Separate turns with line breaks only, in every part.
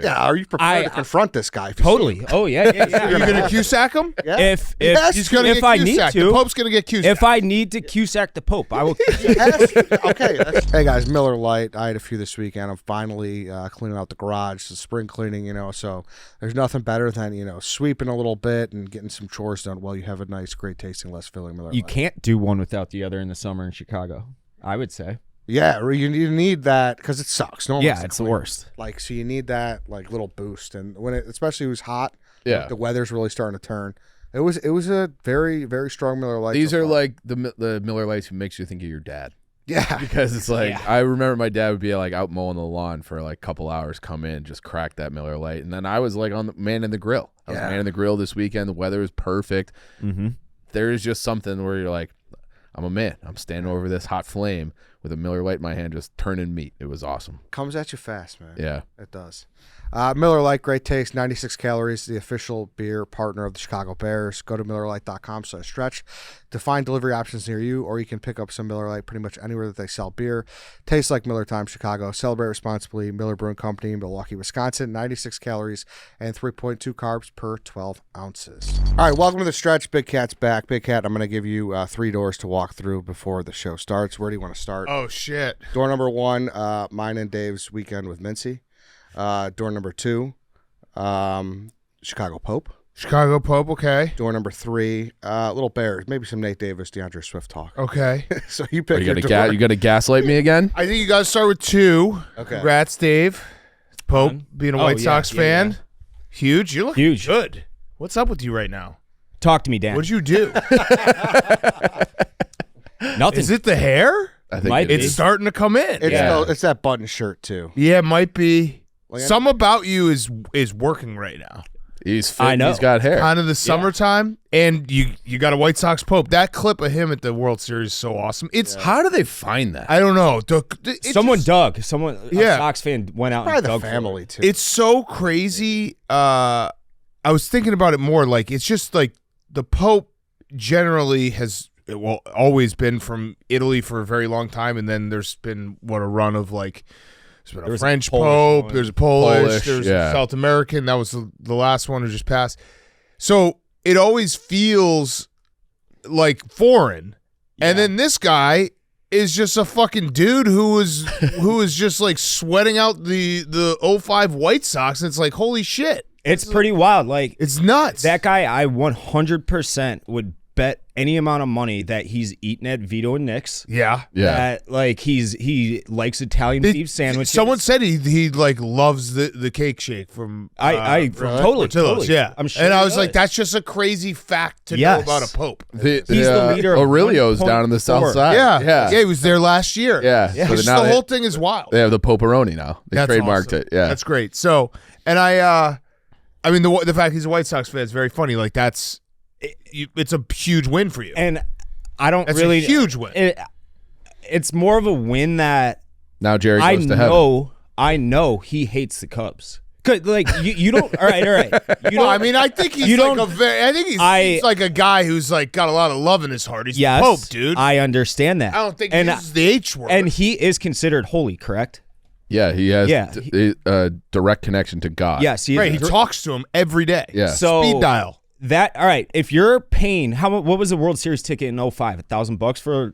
Yeah, are you prepared to confront this guy?
Totally. Oh yeah.
Are you going to Cusack him?
Yeah.
If
He's going to get
I
Cusack.
need to,
The Pope's going to get Cusack.
if I need to Cusack the Pope, I will.
Okay. Hey guys, Miller Lite. I had a few this weekend. I'm finally cleaning out the garage, the spring cleaning. So there's nothing better than sweeping a little bit and getting some chores done while you have a nice, great tasting, less filling Miller Lite.
You can't do one without the other in the summer in Chicago, I would say.
Yeah, you need that because it sucks. No one wants
Yeah,
to
it's the
clean.
worst.
So you need that little boost, and when especially when it was hot,
Yeah.
the weather's really starting to turn. It was a very, very strong Miller Lite.
These
so
are
far.
like the Miller Lights who makes you think of your dad.
Yeah,
Because it's like, I remember my dad would be like out mowing the lawn for like a couple hours, come in, just crack that Miller Lite. And then I was like on the man in the grill. I was man in the grill this weekend. The weather was perfect.
Mm-hmm.
There's just something where you're like, I'm a man. I'm standing over this hot flame with a Miller Lite in my hand, just turning meat. It was awesome.
comes at you fast, man.
Yeah.
It does. Miller Lite, great taste, 96 calories, the official beer partner of the Chicago Bears. Go to MillerLite.com/stretch to find delivery options near you, or you can pick up some Miller Lite pretty much anywhere that they sell beer. Tastes like Miller Time Chicago. Celebrate responsibly. Miller Brewing Company, Milwaukee, Wisconsin. 96 calories and 3.2 carbs per 12 ounces. All right, welcome to the stretch. Big Cat's back. Big Cat, I'm going to give you 3 doors to walk through before the show starts. Where do you want to start?
Oh, shit.
Door number 1, mine and Dave's weekend with Mintzy. Door number 2, Chicago Pope.
Chicago Pope, okay.
Door number 3, Little Bears. Maybe some Nate Davis, DeAndre Swift talk.
Okay.
So you
Are
pick
you
your
gonna
door.
you gonna gaslight me again?
I think you got to start with 2.
Okay.
Congrats, Dave. Pope, being a White Sox fan.
yeah.
Huge. You look
Huge.
good. What's up with you right now?
Talk to me, Dan.
What'd you do?
Nothing.
Is it the hair?
I think
Might
it
be.
It's starting to come in.
It's that button shirt, too.
Yeah, it might be.
Like,
Some about you is working right now.
He's fit.
I know.
He's got hair.
Kind of the summertime, and you got a White Sox Pope. That clip of him at the World Series is so awesome. It's
How do they find that?
I don't know.
Someone dug. Someone, a Sox fan went out
Probably
and
the
dug for
family,
it.
too.
It's so crazy. I was thinking about it more. Like it's just like the Pope generally has always been from Italy for a very long time, and then there's been a run of like. There's been a French Pope,
one.
there's a Polish, there's
yeah.
a South American. That was the last one who just passed. So it always feels like foreign. And then this guy is just a fucking dude who is just like sweating out the 05 White Sox. And it's like, holy shit.
It's pretty wild. Like
It's nuts.
that guy, I 100% would bet any amount of money that he's eating at Vito and Nick's.
Yeah.
Yeah.
That like he likes Italian beef sandwiches.
Someone said he like loves the cake shake from
I totally,
Portillo's.
totally.
Yeah.
I'm sure
and I
he
was like,
does.
that's just a crazy fact to know
Yes.
about a Pope.
He's the leader of
Aurelio's down in the south
1.4.
side.
Yeah. He was there last year.
Yeah. So
Just
now
the whole thing is wild.
they have the Poperoni now. They
That's
trademarked
awesome.
it. Yeah.
That's great. So, and I mean, the fact he's a White Sox fan is very funny. Like it's a huge win for you.
And I don't
That's
really
a huge win.
It's more of a win that
now Jerry goes to heaven.
I know he hates the Cubs. 'Cause, like you don't. All right. You
Well,
don't.
I mean, I think he's
you
like
don't-
he's like a guy who's like got a lot of love in his heart. He's
Yes,
the Pope, dude. I
I understand that.
don't think
and,
he uses the H word.
and he is considered holy, correct?
Yeah, he has
Yeah,
a direct connection to God.
Yes, he is.
right, he talks to him every day.
Yeah.
So
Speed dial.
That all right? If you're paying what was the World Series ticket in 05? $1,000 for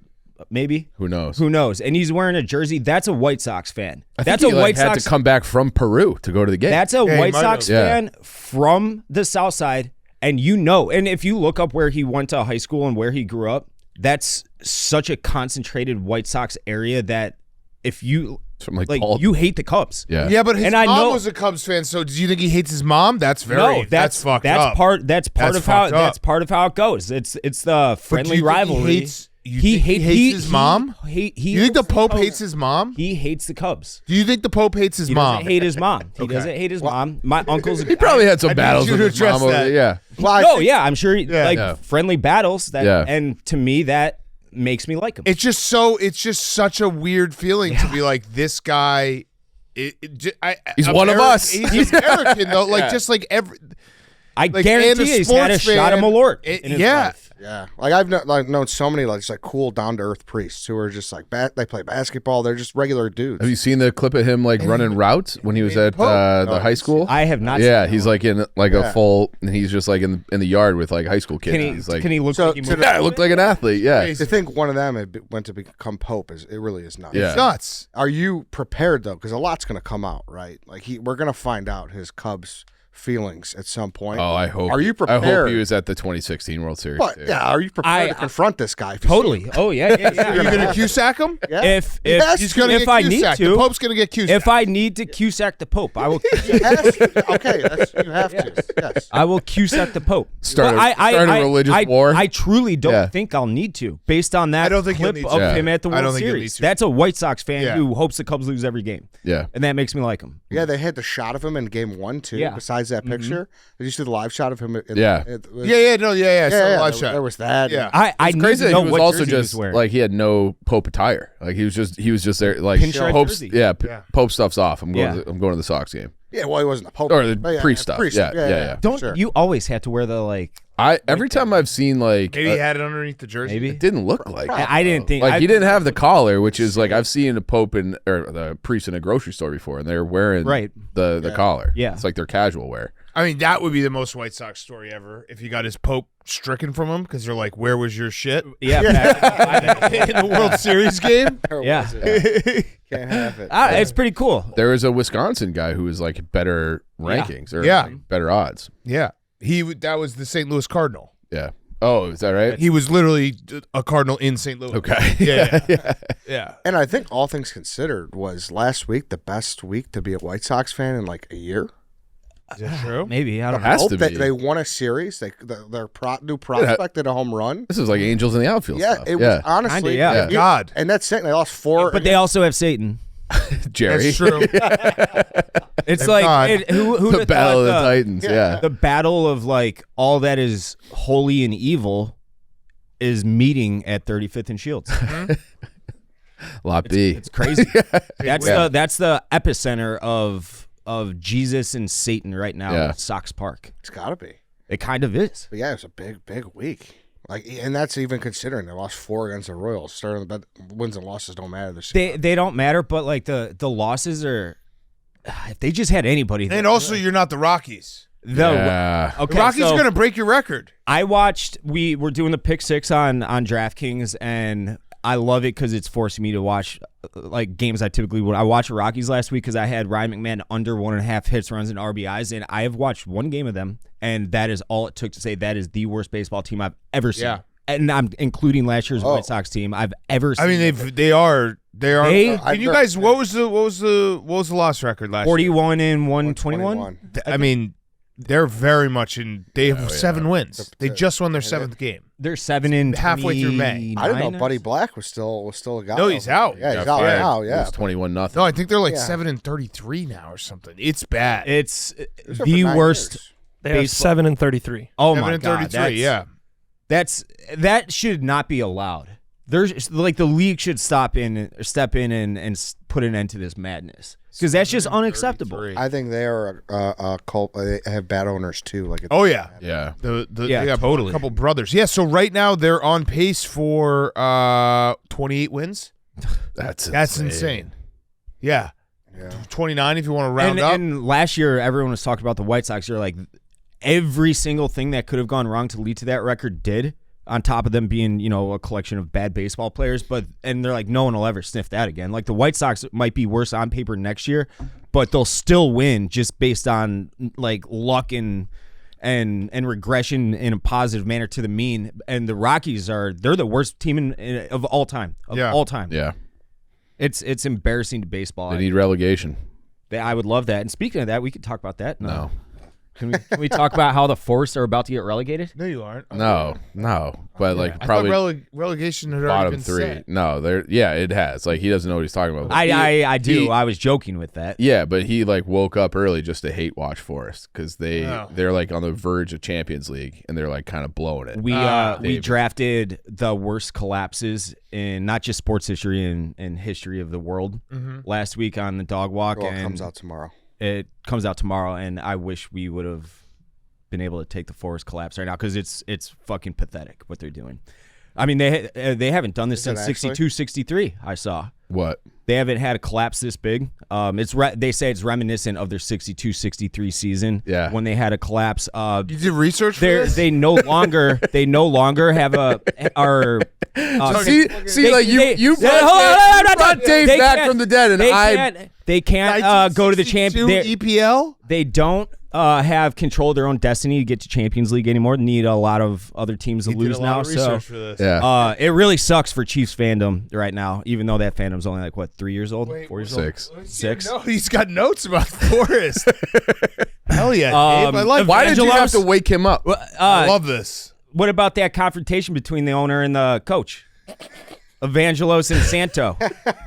maybe?
Who knows?
Who knows? And he's wearing a jersey. That's a White Sox fan.
I think
That's
he
a White
had
Sox.
to come back from Peru to go to the game.
That's a
Yeah, he
White
might
Sox
have. Yeah.
fan from the South Side, and and if you look up where he went to high school and where he grew up, that's such a concentrated White Sox area that if you
from like Paul.
you hate the Cubs.
Yeah.
Yeah, but his
And I
mom
know-
was a Cubs fan. So, do you think he hates his mom? That's very.
No,
that's fucked up.
That's part
That's
of how
fucked up.
that's part of how it goes. It's the
But do
friendly
you think
rivalry.
He hates his mom.
He
You think the
hates
Pope
Cubs.
hates his mom?
He hates the Cubs.
Do you think the Pope hates his
He
mom?
doesn't hate his mom. He
Okay.
doesn't hate his mom. My uncle's.
He probably had some
I need
battles
you
with
to
his mom.
address
Over
that.
there. Yeah.
Well, I
No,
think-
yeah, I'm sure.
Yeah.
Like
Yeah.
friendly battles. That
Yeah.
and to me that makes me like him.
It's just such a weird feeling to be like this guy.
He's one of us.
He's American though. Like
Yeah.
just like every.
I
like, and
guarantee
a
he's had a
sports
shot of
fan,
Malort in his
yeah,
life.
Yeah, like I've known so many like cool down to earth priests who are just like they play basketball. They're just regular dudes.
Have you seen the clip of him like running routes when he was at the high school?
I have not.
Yeah,
seen
he's like in like a full, and he's just like in the yard with like high school kids.
Can he look like he moved?
Yeah, looked like an athlete. Yeah,
To think one of them went to become Pope it really is nuts.
Yeah.
It's nuts.
Are you prepared though? Because a lot's going to come out, right? Like we're going to find out his Cubs feelings at some point.
Oh, I hope.
Are you prepared?
I hope he was at the 2016 World Series.
But,
too.
yeah, are you prepared to confront this guy?
Totally. Oh yeah.
Are you going to Cusack him?
Yeah.
If
He's going to
if
get
I
Cusack.
need
The
to,
Pope's going to get Cusack.
if I need to Cusack the Pope, I will.
You have to. Okay, you have to. Yes.
I will Cusack the Pope.
Start a religious war?
I truly don't think I'll need to, based on that
I don't think you'll
clip
need
of
to.
him at the
I don't
World
think you'll
Series.
need to.
That's a White Sox fan
Yeah.
who hopes the Cubs lose every game.
Yeah.
And that makes me like him.
Yeah, they had the shot of him in Game 1 too.
Yeah.
Besides that picture, did you see the live shot of him?
Yeah.
Yeah. I saw the live shot.
There was that.
Yeah.
I
It's
need
crazy
to
that
know
he was
what
also
jersey he was
just
wearing.
like he had no Pope attire. Like he was just there like
Pinstripe
Pope's
jersey.
Pope stuff's off. I'm going
Yeah.
I'm going to the Sox game.
Yeah, well, he wasn't a Pope.
Or the
But
priest stuff. Yeah.
Don't
sure.
you always have to wear the like?
Every time I've seen like
Maybe he had it underneath the jersey.
Maybe
it didn't look like it.
I didn't think
Like he didn't have the collar, which is like I've seen a Pope or the priest in a grocery store before, and they're wearing the collar.
Yeah.
It's like their casual wear.
I mean, that would be the most White Sox story ever if he got his Pope stricken from him because they're like, where was your shit?
Yeah.
In the World Series game?
Yeah.
Can't have it.
It's pretty cool.
There was a Wisconsin guy who was like better rankings or
Yeah.
like, better odds.
Yeah. That was the St. Louis Cardinal.
Yeah. Oh, is that right?
He was literally a Cardinal in St. Louis.
Okay.
Yeah.
And I think all things considered, was last week the best week to be a White Sox fan in like a year?
Is that true?
Maybe I don't know.
Has
Hope
to
that
be.
they won a series. Their new prospect did a home run.
This is like Angels in the outfield
Yeah,
stuff.
it was honestly.
Kinda, yeah.
it-
God.
And that's it. They lost 4.
But they also have Satan.
Jerry.
That's true.
It's
Thank
like
God.
who
The Battle of the Titans. Yeah.
the battle of like all that is holy and evil is meeting at 35th and Shields.
Lot B.
It's crazy. That's
win.
that's the epicenter of Jesus and Satan right now
Yeah.
at Sox Park.
It's got to be.
It kind of is.
But yeah, it was a big week. Like, and that's even considering they lost 4 against the Royals. Starting the wins and losses don't matter this year.
They don't matter, but like the losses are. If they just had anybody,
And also, you're not the Rockies.
Yeah.
The
Okay,
Rockies
so
are going to break your record.
I watched. We were doing the pick six on DraftKings, and I love it because it's forcing me to watch like games I typically would. I watched the Rockies last week because I had Ryan McMahon under 1.5 hits, runs, and RBIs, and I have watched one game of them, and that is all it took to say that is the worst baseball team I've ever seen.
Yeah.
And I'm including last year's White Sox team I've ever seen.
I mean, they are.
They-
Can you guys? What was the loss record last year?
41 and 121.
21.
I mean, they're very much in. They have 7 wins. They just won their 7th game.
They're 7 and
Halfway through May.
I didn't know Buddy Black was still a guy.
No, he's out.
Yeah, he's
Got
out
fired.
now.
It
Yeah.
was 21-0.
No, I think they're like
Yeah.
7-33 now or something. It's bad.
It's
He was there
the
for 9
worst.
years.
They have
Baseball.
7 and 33.
Oh my
7-33.
god,
Yeah.
that should not be allowed. There's like the league should step in and put an end to this madness because that's just unacceptable.
33.
I think they are a cult. They have bad owners too. Like
Oh yeah.
Yeah.
Yeah,
Yeah,
they got
totally.
a couple brothers. Yeah, so right now they're on pace for 28 wins.
That's
insane. Yeah.
yeah.
29 if you want to round
And,
up.
and last year, everyone was talking about the White Sox. You're like, every single thing that could have gone wrong to lead to that record did. On top of them being, a collection of bad baseball players, and they're like, no one will ever sniff that again. Like the White Sox might be worse on paper next year, but they'll still win just based on like luck and regression in a positive manner to the mean. And the Rockies they're the worst team of all time. All time.
Yeah.
It's embarrassing to baseball.
They need relegation.
I would love that. And speaking of that, we could talk about that.
No.
Can we talk about how the Force are about to get relegated?
No, you aren't.
No. But like
I
probably
thought relegation had already
bottom
been
3.
set.
No, it has. Like he doesn't know what he's talking about.
I do.
he-
I was joking with that.
Yeah, but he like woke up early just to hate watch Forest because
Oh.
they're like on the verge of Champions League and they're like kind of blowing it.
We
David.
drafted the worst collapses in not just sports history and history of the world last week on the dog walk,
Well, it
and
comes out tomorrow.
it comes out tomorrow. And I wish we would have been able to take the Forest collapse right now because it's fucking pathetic what they're doing. I mean, they haven't done this since 62, 63, I saw.
What?
They haven't had a collapse this big. They say it's reminiscent of their 62, 63 season.
Yeah.
When they had a collapse.
You did research for this?
They no longer have you brought
Dave back from the dead, and
they can't go to the champion
EPL.
They don't have control of their own destiny to get to Champions League anymore. They need a lot of other teams to lose now. So it really sucks for Chiefs fandom right now, even though that fandom's only like 3 years old, 4 years old, 6.
No, he's got notes about Forrest. Hell yeah, Dave. I like.
Why did you have to wake him up?
I love this.
What about that confrontation between the owner and the coach? Evangelos and Santo.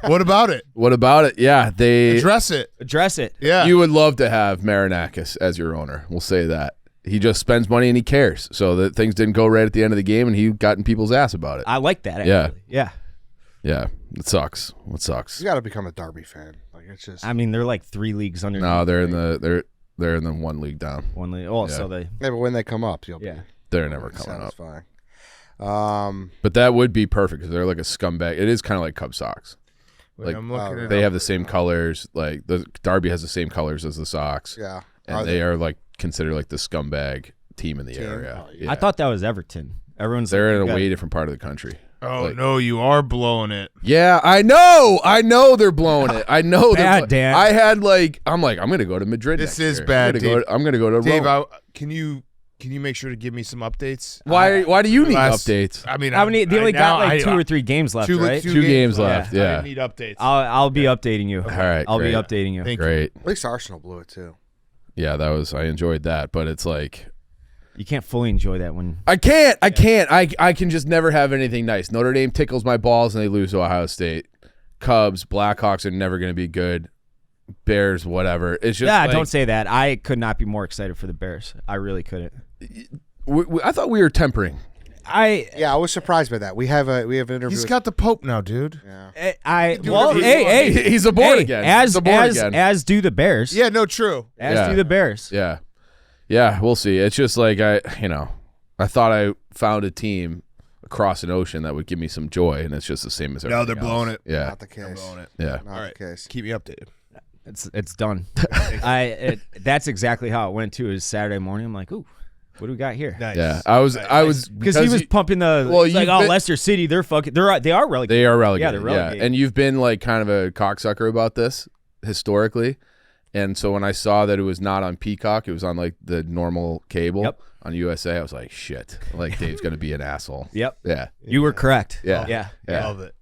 What about it?
Yeah, they
address it. Yeah.
You would love to have Marinakis as your owner. We'll say that. He just spends money and he cares. So that things didn't go right at the end of the game and he got in people's ass about it.
I like that, actually. Yeah.
It sucks. It sucks.
You got to become a Derby fan. Like it's just.
I mean, they're like 3 leagues under.
No, they're in the they're in the 1 league down.
1 league. Oh, so they.
Yeah, but when they come up, you'll be.
They're never coming up.
Satisfying.
But that would be perfect because they're like a scumbag. It is kind of like Cubs Sox. Like they have the same colors. Like the Derby has the same colors as the Sox.
Yeah,
and they are like considered like the scumbag team in the area.
I thought that was Everton.
They're in a way different part of the country.
Oh no, you are blowing it.
Yeah, I know they're blowing it. I know
bad, Dan.
I had I'm gonna go to Madrid.
This
next
is
year.
bad.
I'm gonna go to
Dave.
Rome.
Can you make sure to give me some updates?
Why do you need updates?
I mean,
how many? They only got like 2 or 3 games left, right?
2 games left. Yeah.
I need updates.
I'll be updating you.
All right.
I'll be updating you.
Great.
At least Arsenal blew it too.
Yeah, I enjoyed that, but it's like
you can't fully enjoy that when
I can't. I can just never have anything nice. Notre Dame tickles my balls and they lose to Ohio State. Cubs, Blackhawks are never going to be good. Bears, whatever. It's just
don't say that. I could not be more excited for the Bears. I really couldn't.
I thought we were tempering.
I was surprised by that. We have an interview.
He's got the Pope now, dude.
Yeah.
He's aboard again.
As do the Bears.
Yeah, no, true.
As do the Bears.
Yeah, we'll see. It's just like I thought I found a team across an ocean that would give me some joy, and it's just the same as everything.
No, they're blowing it.
Yeah,
Not the case.
They're blowing it.
Yeah.
Not the case.
Keep me updated.
It's done. That's exactly how it went too. Is Saturday morning. I'm like, ooh, what do we got here?
Nice.
Yeah, I was
because he was pumping the. Well, Leicester City, they are relegated.
They are relegated.
Yeah, they're relegated.
Yeah. And you've been like kind of a cocksucker about this historically, and so when I saw that it was not on Peacock, it was on like the normal cable on USA. I was like, shit, like Dave's gonna be an asshole.
Yep.
Yeah.
You were correct.
Yeah.
Love it.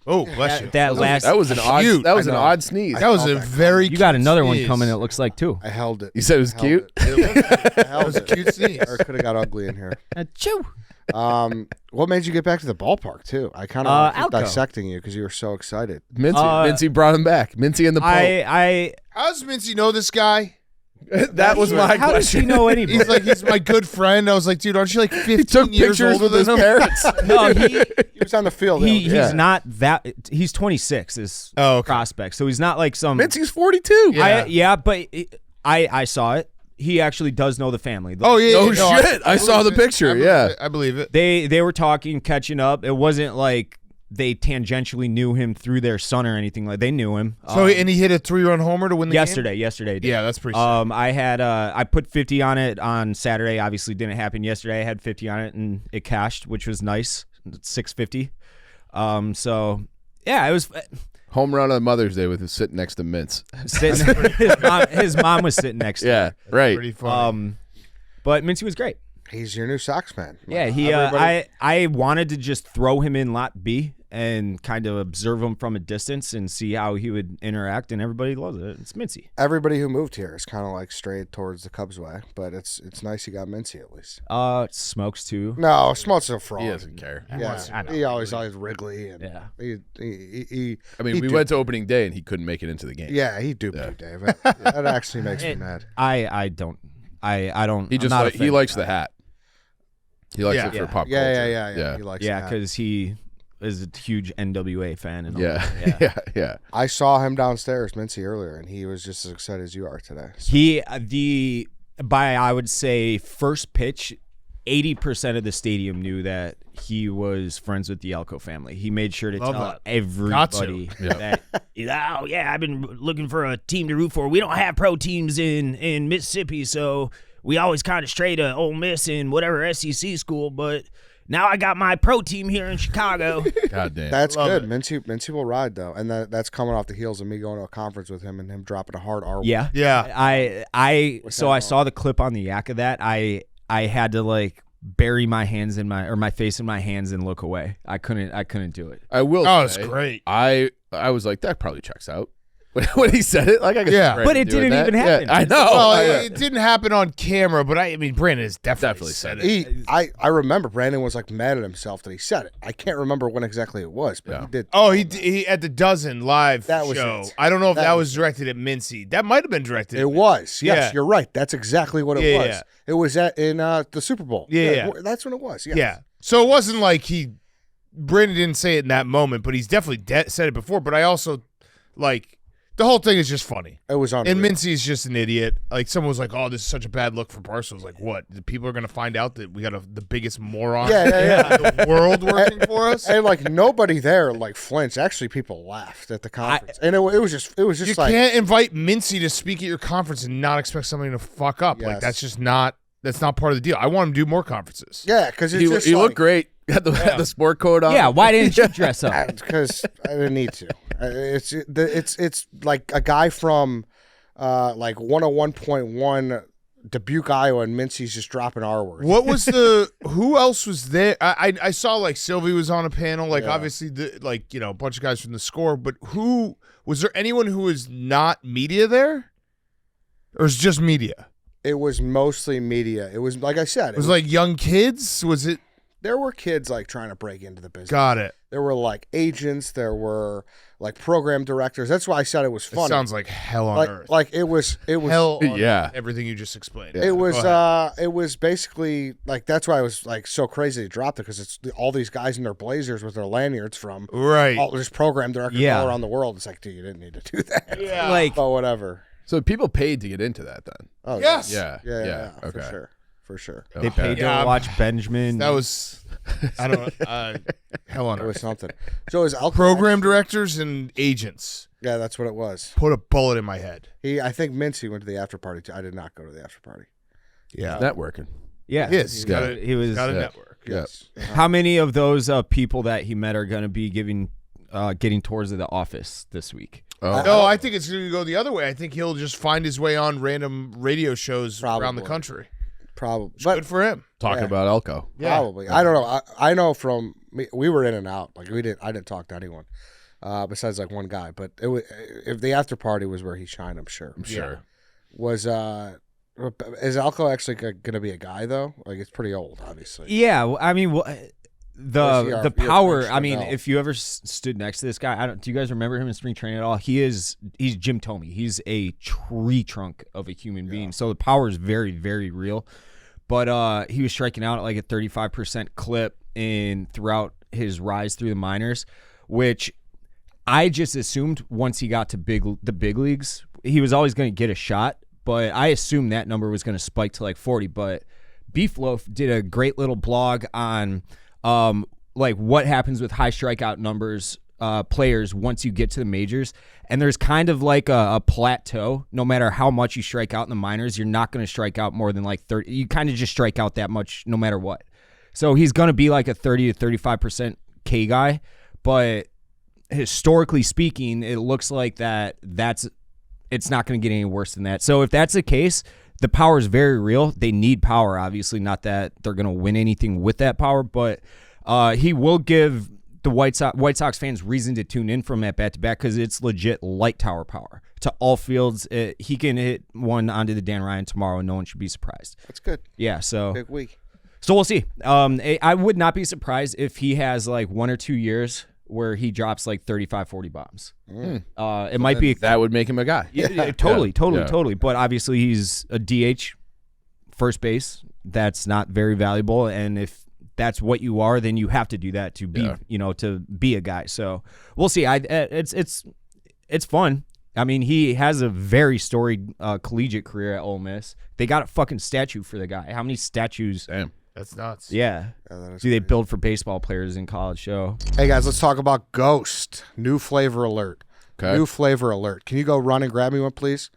Oh, bless you.
That was an
odd sneeze.
That was a very.
You got another one coming. It looks like too.
I held it.
You said it was cute.
It was a cute sneeze. Or it could have got ugly in here.
Chew.
What made you get back to the ballpark too? I kind of
Elko.
dissecting you because you were so excited.
Mintzy brought him back. Mintzy and the Pope.
How does Mintzy know this guy?
That was my question.
How does he know anybody?
He's my good friend. I was like, dude, aren't you like 15
he took
years
pictures
older
with
than
his
him?
parents.
No,
He was on the field.
he's not that. He's 26. Is prospect, so he's not like some.
Mintzy's 42.
But I saw it. He actually does know the family.
Oh yeah.
No shit. I saw the picture.
I believe it.
They were talking, catching up. It wasn't like they tangentially knew him through their son or anything. Like they knew him.
So and he hit a 3-run homer to win the game?
Yesterday. Did.
Yeah, that's pretty sick.
I put 50 on it on Saturday. Obviously didn't happen yesterday. I had 50 on it and it cashed, which was nice. 650. So yeah, it was
home run on Mother's Day with him sitting next to Mintz.
His mom was sitting next to him.
Yeah, right.
Pretty funny.
But Mintzy was great.
He's your new Sox man.
Yeah, I wanted to just throw him in lot B and kind of observe him from a distance and see how he would interact, and everybody loves it. It's Mintzy.
Everybody who moved here is kind of like strayed towards the Cubs way, but it's nice you got Mintzy at least.
Smokes too.
No, Smokes a fraud.
He doesn't care.
Yeah, he always Wrigley and he
we went to opening day and he couldn't make it into the game.
Yeah, he duped you, Dave. That actually makes me mad.
I don't.
He just he likes the hat. He likes it for pop culture.
Yeah. He likes that.
Because he is a huge NWA fan. And all
Yeah.
I saw him downstairs, Mintzy, earlier, and he was just as excited as you are today. So.
by I would say first pitch, 80% of the stadium knew that he was friends with the Elko family. He made sure to
Love
tell
that.
everybody that, oh, yeah, I've been looking for a team to root for. We don't have pro teams in Mississippi, so we always kind of stray to Ole Miss and whatever SEC school, but now I got my pro team here in Chicago.
God damn.
That's
Love
good.
it.
Mintzy will ride though, and that's coming off the heels of me going to a conference with him and him dropping a hard R.
Yeah.
Yeah.
I
What's
so
that
I
about?
saw the clip on the yak of that. I had to like bury my hands in my face in my hands and look away. I couldn't do it.
I will
Oh, it's
say,
great.
I was like, that probably checks out. When he said it, like I could
Yeah.
see
But
Brandon
it
doing
didn't
that.
even happen.
Yeah, I know.
Well,
I-
it didn't happen on camera, but I mean, Brandon has definitely said it.
I remember Brandon was like mad at himself that he said it. I can't remember when exactly it was, but he did.
Oh, he at the Dozen live
That was
show.
it.
I don't know if
That
that
was
was directed at Mintzy. That might have been directed.
It was. Yes,
Yeah.
you're right. That's exactly what it
Yeah,
was.
yeah.
It was in the Super Bowl.
Yeah.
That's when it was. Yes.
Yeah. So it wasn't like Brandon didn't say it in that moment, but he's definitely said it before. But I also like the whole thing is just funny.
It was on.
And Mintzy is just an idiot. Like someone was like, "Oh, this is such a bad look for Barstool." I was like, "What? The people are going to find out that we got the biggest moron
Yeah.
in the world working for us."
And like nobody there like flinched. Actually, people laughed at the conference, and it was just
You
like
can't invite Mintzy to speak at your conference and not expect somebody to fuck up. Like
Yes.
that's not part of the deal. I want him to do more conferences.
yeah, because it's
he
just
he
like,
looked great. Got the sport coat on.
Yeah, why didn't you dress up?
because I didn't need to. It's like a guy from like 101.1 Dubuque, Iowa, and Mintzy's just dropping R words.
What was who else was there? I saw like Sylvie was on a panel, like obviously a bunch of guys from the Score, but who was there anyone who was not media there? Or was it just media?
It was mostly media. It was like I said.
It was like young kids? Was it?
There were kids like trying to break into the business.
Got it.
There were like agents. There were like program directors. That's why I said it was
It
funny.
sounds like hell on earth.
Like it was
Hell on
Yeah.
earth, everything you just explained.
It was
Go ahead.
it was basically like that's why I was like so crazy they dropped it because it's all these guys in their blazers with their lanyards from
Right.
all this program directors
Yeah.
all around the world. It's like, dude, you didn't need to do that.
Yeah.
Like,
But whatever.
So people paid to get into that then.
Oh
Yes.
Yeah.
Yeah.
Okay.
For sure.
they paid
Yeah.
to watch Benjamin.
That was I don't know. Hell on
It was
earth.
something. So it was Elko.
Program directors and agents.
Yeah, that's what it was.
Put a bullet in my head.
I think Mintzy went to the after party too. I did not go to the after party.
Yeah.
Networking.
yeah,
Yes.
he
He's got a,
he was.
got a
yeah.
network.
Yes.
How many of those people that he met are going to be getting tours of the office this week?
No, I think it's going to go the other way. I think he'll just find his way on random radio shows around the
Probably.
country.
Probably.
Good for him.
Talking
Yeah.
about Elko.
Probably. I don't know. I know from we were in and out. Like I didn't talk to anyone besides like one guy. But it was if the after party was where he shined. I'm sure.
I'm sure.
Was is Elko actually going to be a guy though? Like it's pretty old, obviously.
Yeah, I mean,
Or is he
the
your
power.
French
I mean,
Belal?
if you ever stood next to this guy, do you guys remember him in spring training at all? He's Jim Thome. He's a tree trunk of a human being. So the power is very, very real. But he was striking out at like a 35% clip throughout his rise through the minors, which I just assumed once he got to the big leagues, he was always going to get a shot. But I assumed that number was going to spike to like 40. But Beefloaf did a great little blog on like what happens with high strikeout numbers players once you get to the majors. And there's kind of like a plateau. No matter how much you strike out in the minors, you're not going to strike out more than like 30. You kind of just strike out that much no matter what. So he's going to be like a 30 to 35% K guy. But historically speaking, it looks like it's not going to get any worse than that. So if that's the case, the power is very real. They need power, obviously. Not that they're going to win anything with that power, but he will give the White Sox fans reason to tune in from that bat-to-bat because it's legit light tower power to all fields. He can hit one onto the Dan Ryan tomorrow, and no one should be surprised.
That's good.
Yeah, so
Big week.
we'll see. I would not be surprised if he has like 1 or 2 years where he drops like 35, 40 bombs. It might be
That would make him a guy.
yeah, totally.
Yeah.
But obviously, he's a DH, first base. That's not very valuable. And if that's what you are, then you have to do that to be, to be a guy. So we'll see. It's fun. I mean, he has a very storied collegiate career at Ole Miss. They got a fucking statue for the guy. How many statues?
Damn.
That's nuts.
Yeah. Do they build for baseball players in college show?
Hey guys, let's talk about Ghost. New flavor alert.
Okay.
New flavor alert. Can you go run and grab me one, please?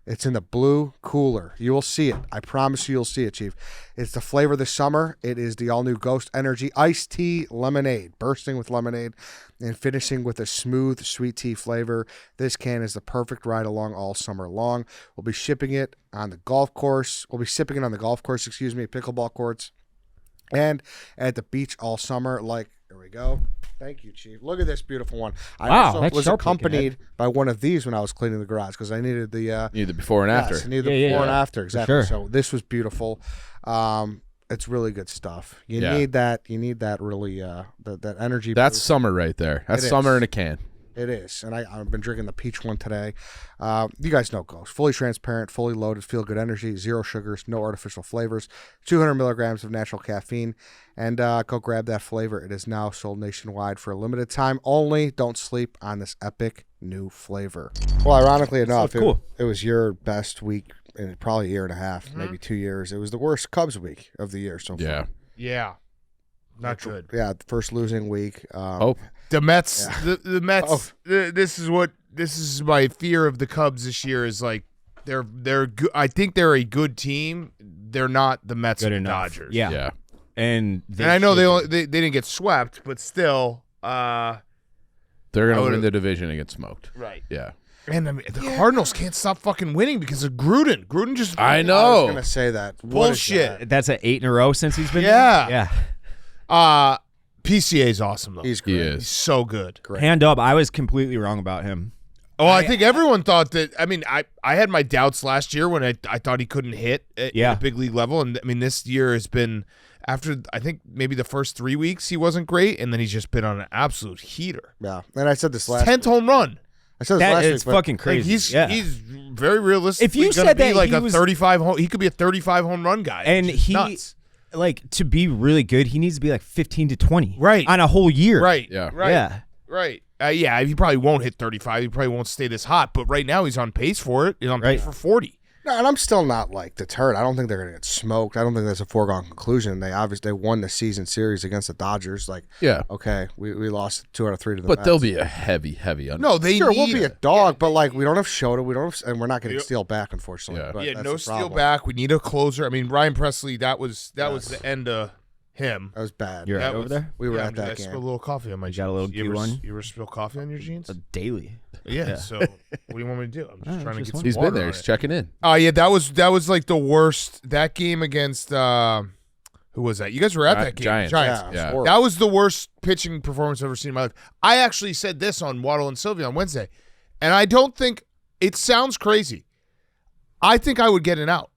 It's in the blue cooler. You will see it. I promise you'll see it, Chief. It's the flavor this summer. It is the all-new Ghost Energy Iced Tea Lemonade, bursting with lemonade and finishing with a smooth sweet tea flavor. This can is the perfect ride along all summer long. We'll be shipping it on the golf course. We'll be sipping it on the golf course, pickleball courts, and at the beach all summer. Here we go. Thank you, Chief. Look at this beautiful one. I
Wow,
also
that's
was
sharp
accompanied by one of these when I was cleaning the garage because I needed the
Need the before and after.
Yes, I needed the before and after, exactly.
Sure.
So this was beautiful. It's really good stuff. You
Yeah.
need that. You need that really that energy.
That's
boost.
summer right there. That's
It
summer
is.
in a can.
It is, and I've been drinking the peach one today. You guys know Ghost. Fully transparent, fully loaded, feel good energy, zero sugars, no artificial flavors, 200 milligrams of natural caffeine, and go grab that flavor. It is now sold nationwide for a limited time only. Don't sleep on this epic new flavor. Well, ironically enough,
cool.
it was your best week in probably a year and a half, maybe 2 years. It was the worst Cubs week of the year so far.
Yeah.
Yeah. Not good.
Yeah, the first losing week.
Hope.
The Mets,
Yeah.
the Mets. This is my fear of the Cubs this year. Is like they're good. I think they're a good team. They're not the Mets
Good
or
enough.
Dodgers.
Yeah.
Yeah.
And
I know
should
they didn't get swept, but still.
They're going to
would've-
win the division and get smoked.
Right.
Yeah.
And I mean, the Cardinals can't stop fucking winning because of Gruden. Gruden just
I
I was
know.
going to say that. What is
bullshit.
that?
That's 8 in a row since he's been
Yeah.
there? Yeah.
PCA's awesome though.
He's
He
great.
He's
is.
so good.
Great.
Hand up. I was completely wrong about him.
Oh, I think everyone thought that. I mean, I had my doubts last year when I thought he couldn't hit at a big league level, and I mean this year has been after I think maybe the first 3 weeks he wasn't great, and then he's just been on an absolute heater.
Yeah, and I said this last
10th home run.
I said this
That
last
is
week, but
fucking
Like
crazy.
he's
yeah.
he's very realistic.
If you said that
like
he
a
was-
35 home, he could be a 35 home run guy.
And
which is
he
nuts.
like to be really good, he needs to be like 15 to 20
Right.
on a whole year.
Right.
Yeah.
Right.
Yeah.
Right. Yeah, he probably won't hit 35. He probably won't stay this hot. But right now he's on pace for it. He's on pace
Right.
for 40.
No, and I'm still not deterred. I don't think they're going to get smoked. I don't think that's a foregone conclusion. They obviously won the season series against the Dodgers.
Yeah.
Okay, we lost 2 out of 3 to the
But
Mets.
they'll be a heavy under.
No, they
Sure,
need
we'll be a
it.
dog, but we don't have Shota, we don't have, and we're not getting
Yep.
Steele back, unfortunately.
Yeah.
But
Yeah,
that's
no
the
steal
problem.
back. We need a closer. I mean, Ryan Presley. That was the end of him.
That was bad.
You're
That
right over
was-
there?
We were
Yeah,
at that
I
game.
spilled a little coffee on my jeans.
got a little
you ever,
Q1?
you ever spill coffee on your jeans?
Daily.
Yeah. So what do you want me to do? I'm just trying to
just
get some
He's
water
been there.
on
He's
it.
checking in.
Oh yeah, that was like the worst. That game against who was that? You guys were at that game.
Giants.
Yeah, it was
Yeah.
horrible.
That was the worst pitching performance I've ever seen in my life. I actually said this on Waddle and Sylvia on Wednesday, and I don't think it sounds crazy. I think I would get an out.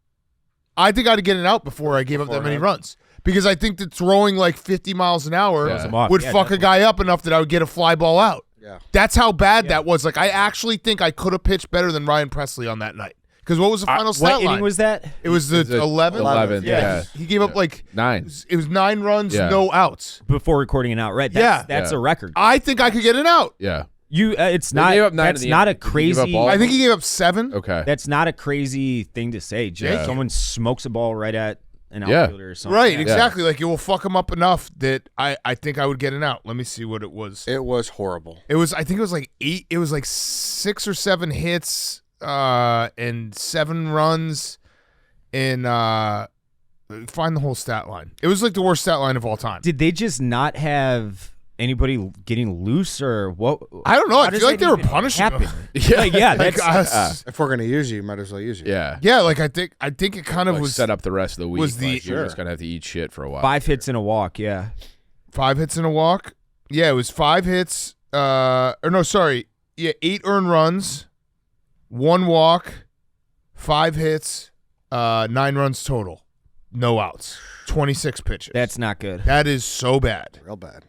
I think I'd get an out before I gave up that many runs because I think that throwing like 50 miles an hour
Yeah.
would
Yeah,
fuck a guy up enough that I would get a fly ball out.
Yeah.
That's how bad that was. Like I actually think I could have pitched better than Ryan Presley on that night. Because what was the final stat
What
line?
inning was that?
It was the
Is it
11th.
11th,
Yeah.
yeah.
He gave up like
9.
it was 9 runs,
Yeah.
no outs.
Before recording an outright.
Yeah.
That's
Yeah.
a record.
I think I could get an out.
Yeah.
You it's
They
not
gave up 9
that's
in the
not
end.
a
Did he give up
crazy
all?
I think he gave up 7.
Okay.
that's not a crazy thing to say. Just
Yeah.
someone smokes a ball right at an
Yeah.
outfielder or something.
Right,
Yeah.
exactly. Like it will fuck him up enough that I think I would get an out. Let me see what it was.
It was horrible.
It was I think it was like 8. It was like 6 or 7 hits and 7 runs and find the whole stat line. It was like the worst stat line of all time.
Did they just not have anybody getting loose or what?
I don't know.
How
I
does
feel like
that
they were
even
punishing
happen?
him.
Like, yeah,
Like,
that's
If we're going to use you might as well use you.
Yeah.
yeah, like I think it kind of
Like
was
set up the rest of the week.
was the-
like, you're
Sure.
just gonna have to eat shit for a while.
5 hits and a walk. Yeah.
5 hits and a walk. Yeah, it was 5 hits. Or no, sorry. Yeah, 8 earned runs, 1 walk, 5 hits, 9 runs total, no outs, 26 pitches.
That's not good.
That is so bad.
Real bad.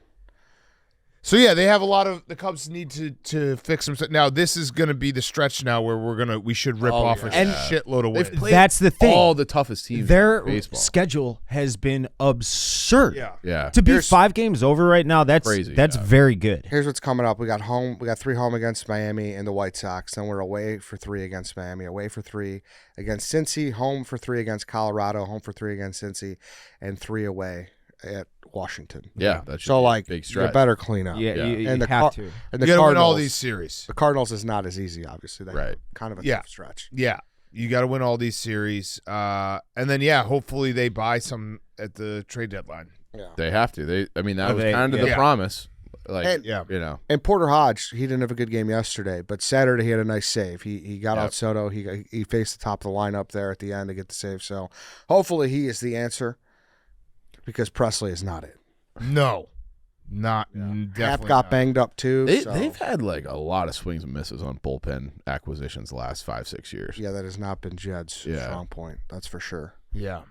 So yeah, they have a lot of the Cubs need to fix some stuff. Now this is going to be the stretch now where we should rip off a shitload of wins.
That's the thing.
All the toughest teams
Their
in baseball.
schedule has been absurd.
Yeah.
To be 5 games over right now, that's
crazy,
That's very good.
Here's what's coming up. We got 3 home against Miami and the White Sox. Then we're away for 3 against Miami, away for 3 against Cincy, home for 3 against Colorado, home for 3 against Cincy, and 3 away at Washington.
Yeah, that's
so like
big
you
stretch.
better clean up.
Yeah, you
and the
have to.
And
You
the
got to win all
Cardinals,
these series.
the Cardinals is not as easy, obviously. They
Right.
kind of a
Yeah.
tough stretch.
Yeah, you got to win all these series, and then hopefully they buy some at the trade deadline.
Yeah.
They have to. That was
they-
kind of the
yeah.
promise. Like,
And- And Porter Hodge, he didn't have a good game yesterday, but Saturday he had a nice save. He got out Soto. He faced the top of the lineup there at the end to get the save. So hopefully he is the answer because Presley is not it.
No, not definitely.
Hap got
not.
banged up too. so-
They've had like a lot of swings and misses on bullpen acquisitions the last 5-6 years.
Yeah, that has not been Jed's strong point. That's for sure.
Yeah,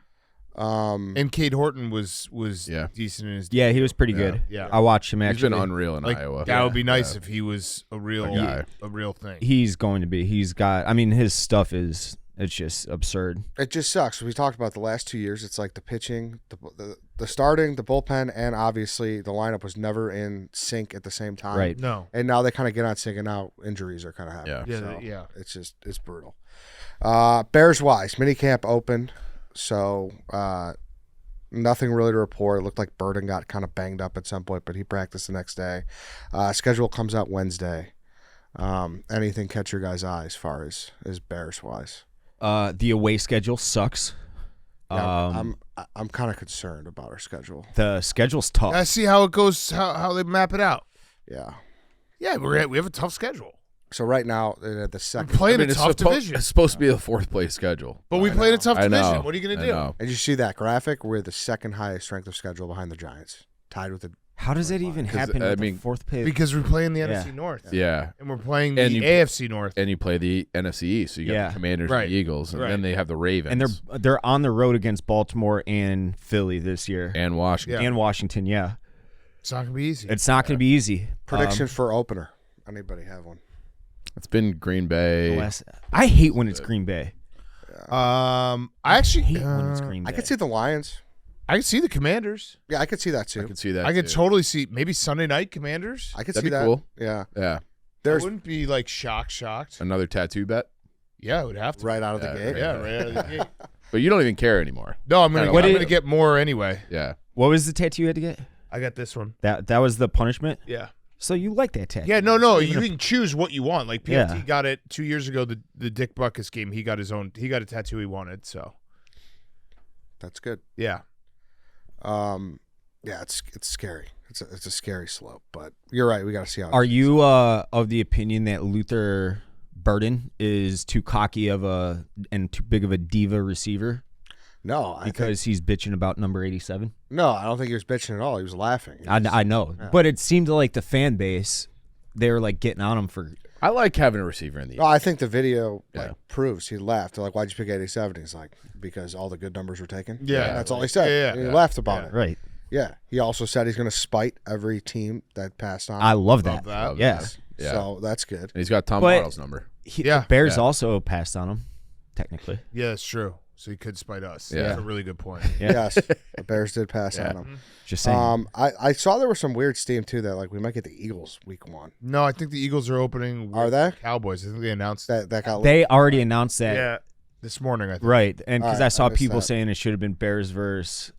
Um,
and Cade Horton was decent in his.
Yeah, he was pretty good.
Yeah.
I watched him
He's
actually.
been unreal in
Like
Iowa.
that would be nice if he was a real
guy.
thing.
He's going to be. He's got. I mean, his stuff is. It's just absurd.
it just sucks. We talked about the last 2 years. It's like the pitching, the starting, the bullpen, and obviously the lineup was never in sync at the same time.
Right.
No.
And now they kind of get on sync, and now injuries are kind of happening.
Yeah.
Yeah,
So it's brutal. Bears wise, minicamp open, so nothing really to report. It looked like Burden got kind of banged up at some point, but he practiced the next day. Schedule comes out Wednesday. Anything catch your guys' eye as far as Bears wise?
The away schedule sucks.
Yeah, I'm kind of concerned about our schedule.
The schedule's tough.
I see how it goes. How they map it out.
Yeah.
Yeah, we have a tough schedule.
So right now, the
We're
second.
playing a
it's
tough
suppo-
division,
It's supposed to be a 4th place schedule.
but we played a tough
I
division.
know.
What are you going to
I
do?
know.
And you see that graphic? We're the second highest strength of schedule behind the Giants, tied with the.
How does that even
'Cause,
happen?
I
with
mean,
the 4th pitch?
Because we're playing the
Yeah.
NFC North.
Yeah.
And we're playing the
And you-
AFC North.
And you play the NFC East, so you got
Yeah.
the Commanders
Right.
and the Eagles, and
Right.
then they have the Ravens
and they're on the road against Baltimore and Philly this year.
and Washington.
And Washington, yeah.
It's not going to be easy.
It's not going to be easy.
Prediction for opener. Anybody have one?
It's been Green Bay.
I hate when it's Green Bay.
I actually
hate when it's Green Bay.
I could see the Lions.
I can see the Commanders.
Yeah, I could see that
I
too.
could see that.
I could
too.
totally see maybe Sunday night Commanders.
I could
That'd
see
be
that.
cool.
Yeah.
Yeah.
I
There's
wouldn't be like shocked.
Another tattoo bet.
Yeah, it would have to.
right out of the
Yeah,
gate.
Yeah, right out of the gate.
But you don't even care anymore.
No, I'm gonna
Kinda
I'm
like-
gonna get more anyway.
Yeah.
What was the tattoo you had to get?
I got this one.
That was the punishment?
Yeah.
So you like that tattoo?
Yeah, no.
Even
You can choose what you want. Like PFT
Yeah.
got it 2 years ago. The Dick Butkus game. He got a tattoo he wanted. So
That's good.
yeah.
Yeah, it's scary. It's a scary slope, but you're right. We got to see how.
Are you of the opinion that Luther Burden is too cocky and too big of a diva receiver
No,
because he's bitching about number 87?
no, I don't think he was bitching at all. He was laughing.
I know, but it seemed like the fan base, they were like getting on him for.
I like having a receiver in the
No, I think the video
Yeah.
proves he laughed. They're like, "Why'd you pick 87?" He's like, "Because all the good numbers were taken."
Yeah.
That's all he said.
Yeah,
And he
yeah.
laughed about it.
Right.
Yeah, he also said he's going to spite every team that passed on.
I love that.
Love that.
Yeah.
Yeah.
So that's good.
And he's got Tom
But-
Waddle's number.
Yeah.
The Bears
Yeah.
also passed on him, technically.
Yeah, it's true. So he could spite us.
Yeah.
That's a really good point.
Yeah.
Yes, the Bears did pass on him.
Just saying.
I saw there was some weird steam too that like we might get the Eagles week 1.
No, I think the Eagles are opening.
Are
with
they?
Cowboys? I think they announced
That got
they already announced that.
Yeah, this morning. I think.
Right. And because
All right,
I saw
I missed
people
that.
saying it should have been Bears versus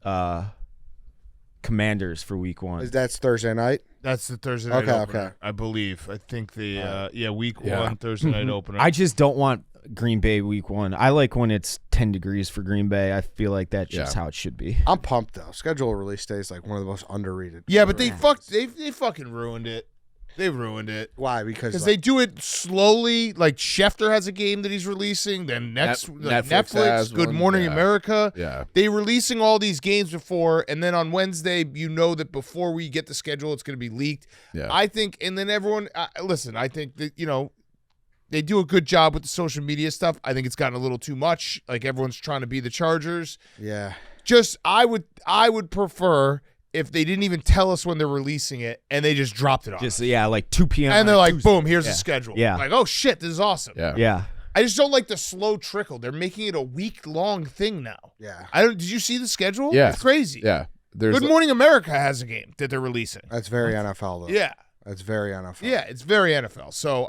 Commanders for week 1.
That's Thursday night.
That's the Thursday night
Okay,
opener,
okay.
I believe. I think the week
Yeah.
1 Thursday night opener.
I just don't want Green Bay week 1. I like when it's 10 degrees for Green Bay. I feel like that's just
Yeah.
how it should be.
I'm pumped though. Schedule release day is like one of the most underrated.
yeah, but they fucking ruined it. They ruined it.
Why? Because
Because they do it slowly. Like Schefter has a game that he's releasing. Then Netflix
has
Good
one,
Morning
yeah.
America.
Yeah.
They releasing all these games before, and then on Wednesday, you know that before we get the schedule, it's going to be leaked.
Yeah.
I think, and then everyone, listen, I think that, they do a good job with the social media stuff. I think it's gotten a little too much. Like everyone's trying to be the Chargers.
yeah.
Just, I would prefer if they didn't even tell us when they're releasing it and they just dropped it on us.
Like 2 p.m.
And they're
on
like,
Tuesday.
boom, here's the schedule.
Yeah.
Like, oh, shit, this is awesome.
Yeah.
I just don't like the slow trickle. They're making it a week-long thing now.
Yeah.
Did you see the schedule?
Yeah.
It's crazy.
Yeah. There's
Good Morning America has a game that they're releasing.
That's very NFL, though.
Yeah.
That's very NFL.
Yeah, it's very NFL. So,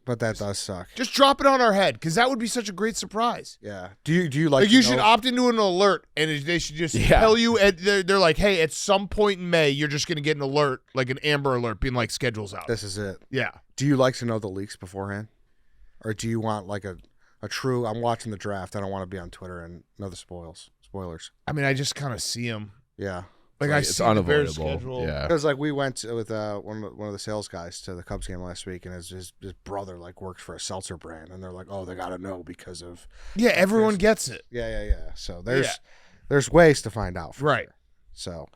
But that does suck.
just drop it on our head because that would be such a great surprise.
Yeah. Do you like?
Like you should opt into an alert, and they should just tell you. They're like, hey, at some point in May, you're just going to get an alert, like an Amber Alert, being like, schedule's out.
This is it.
Yeah.
Do you like to know the leaks beforehand, or do you want like a true? I'm watching the draft. I don't want to be on Twitter and know the spoilers.
I mean, I just kind of see them.
Yeah.
Like I
it's
see the Bears
unavoidable.
schedule.
Yeah.
Because like we went with one of the sales guys to the Cubs game last week, and his brother like works for a seltzer brand, and they're like, oh, they got to know because of
Yeah, everyone gets it.
yeah. So there's ways to find out, for
Right.
sure. So,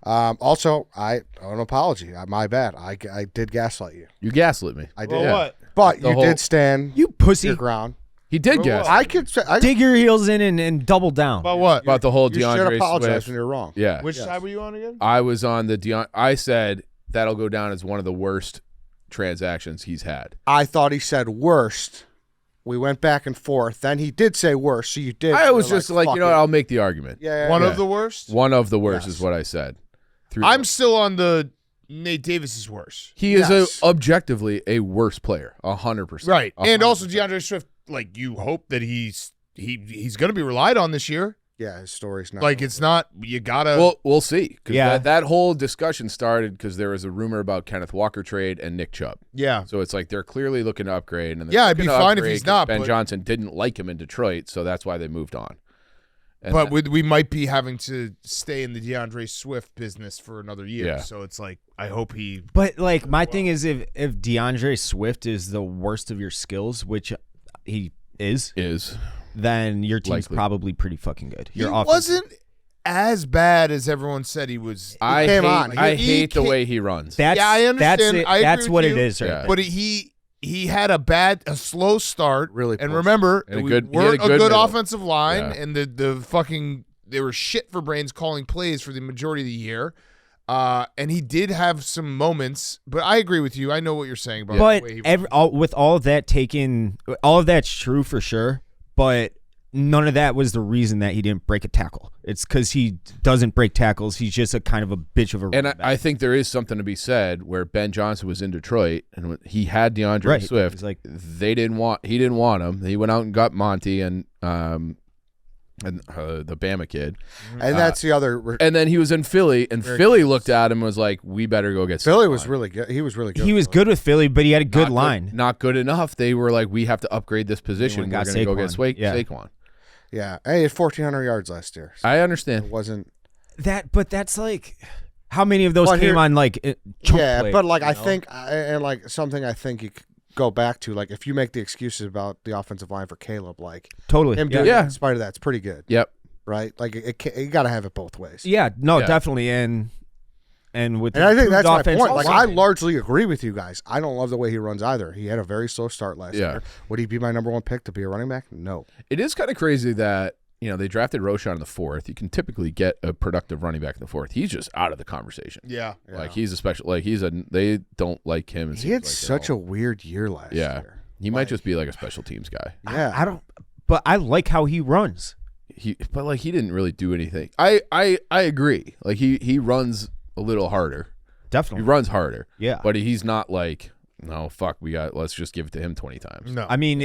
also I owe an apology. My bad. I did gaslight you.
You gaslit me.
I did.
Well,
Yeah.
what?
But
The
you
whole-
did stand
You pussy.
your ground.
He did
Well,
gaslight.
I could say
Dig your heels in and double down.
About what?
About the whole
you should
DeAndre
apologize
Swift.
when you're wrong.
Yeah.
Which
Yes.
side were you on again?
I was on the I said that'll go down as one of the worst transactions he's had.
I thought he said worst. We went back and forth. Then he did say worst. So you did.
I was
You're
just like,
fuck
you know,
it.
I'll make the argument.
Yeah.
One
Yeah.
of the worst?
One of the worst
Yes.
is what I said.
I'm still on the Nate Davis is worse.
He is
Yes.
objectively a worse player, 100%.
Right. And also
100%.
DeAndre Swift, like you hope that he's going to be relied on this year.
Yeah, his story's not
Like
over.
it's not you got to
Well, we'll see. 'Cause
Yeah.
that whole discussion started because there was a rumor about Kenneth Walker trade and Nick Chubb.
Yeah.
So it's like they're clearly looking to upgrade. And they're
Yeah, it'd
looking
be
to
fine if
upgrade
he's
'cause
not,
Ben
but-
Johnson didn't like him in Detroit, so that's why they moved on. And
But we might be having to stay in the DeAndre Swift business for another year.
Yeah.
So it's like I hope he
But like my thing is if DeAndre Swift is the worst of your skills, which he is, then your team's
Likely.
probably pretty fucking good.
he
Your offense
wasn't as bad as everyone said he was.
I
came
hate,
on.
I
He
hate the
came-
way he runs.
That's
Yeah, I understand.
That's it.
I agree
That's
with
what
you.
it is, right?
Yeah.
there.
But he had a slow start.
Really
And
pushed.
remember,
And a
we
good- he
weren't
had a
a
good
good
middle.
offensive line,
Yeah.
and the fucking they were shit for brains calling plays for the majority of the year. And he did have some moments, but I agree with you. I know what you're saying about
But
the way he
with all of that taken, all of that's true for sure. But none of that was the reason that he didn't break a tackle. It's because he doesn't break tackles. He's just a kind of a bitch of a.
And
running back.
I think there is something to be said where Ben Johnson was in Detroit and when he had DeAndre
Right.
Swift.
He's like-
he didn't want him. He went out and got Monty and the Bama kid.
And that's the other.
And then he was in Philly, and Philly looked at him and was like, "We better go get."
Philly
Saquon."
was really good. He was really good.
he was good with Philly, but he had a good line.
Not good enough. They were like, "We have to upgrade this position. We're
got
going to go get
Saquon. Yeah.
Saquon."
Yeah. Hey, he had 1,400 yards last year. So
I
it
understand.
wasn't.
But that's like, how many of those
Well,
came
here-
on like chunk
Yeah,
plays,
but like
you
I
know?
think, and like something I think you could go back to, like if you make the excuses about the offensive line for Caleb, like
totally.
him
Yeah.
doing
Yeah.
it in spite of that, it's pretty good,
Yep.
right? Like you got to have it both ways.
Yeah, no,
Yeah.
definitely, and with
And I think
the
that's my
offense
point. Like I
line.
largely agree with you guys. I don't love the way he runs either. He had a very slow start last
Yeah.
year. Would he be my number one pick to be a running back? No.
It is kind of crazy that they drafted Roshan in the 4th. You can typically get a productive running back in the 4th. He's just out of the conversation.
yeah.
Like he's a special. Like they don't like him.
He had such a weird year last
Yeah.
year.
He might just be like a special teams guy.
Yeah.
I don't, but I like how he runs.
But like he didn't really do anything. I agree. Like he runs a little harder. He
Definitely,
runs harder.
yeah.
But he's not like, no, fuck, let's just give it to him 20 times.
No.
I mean,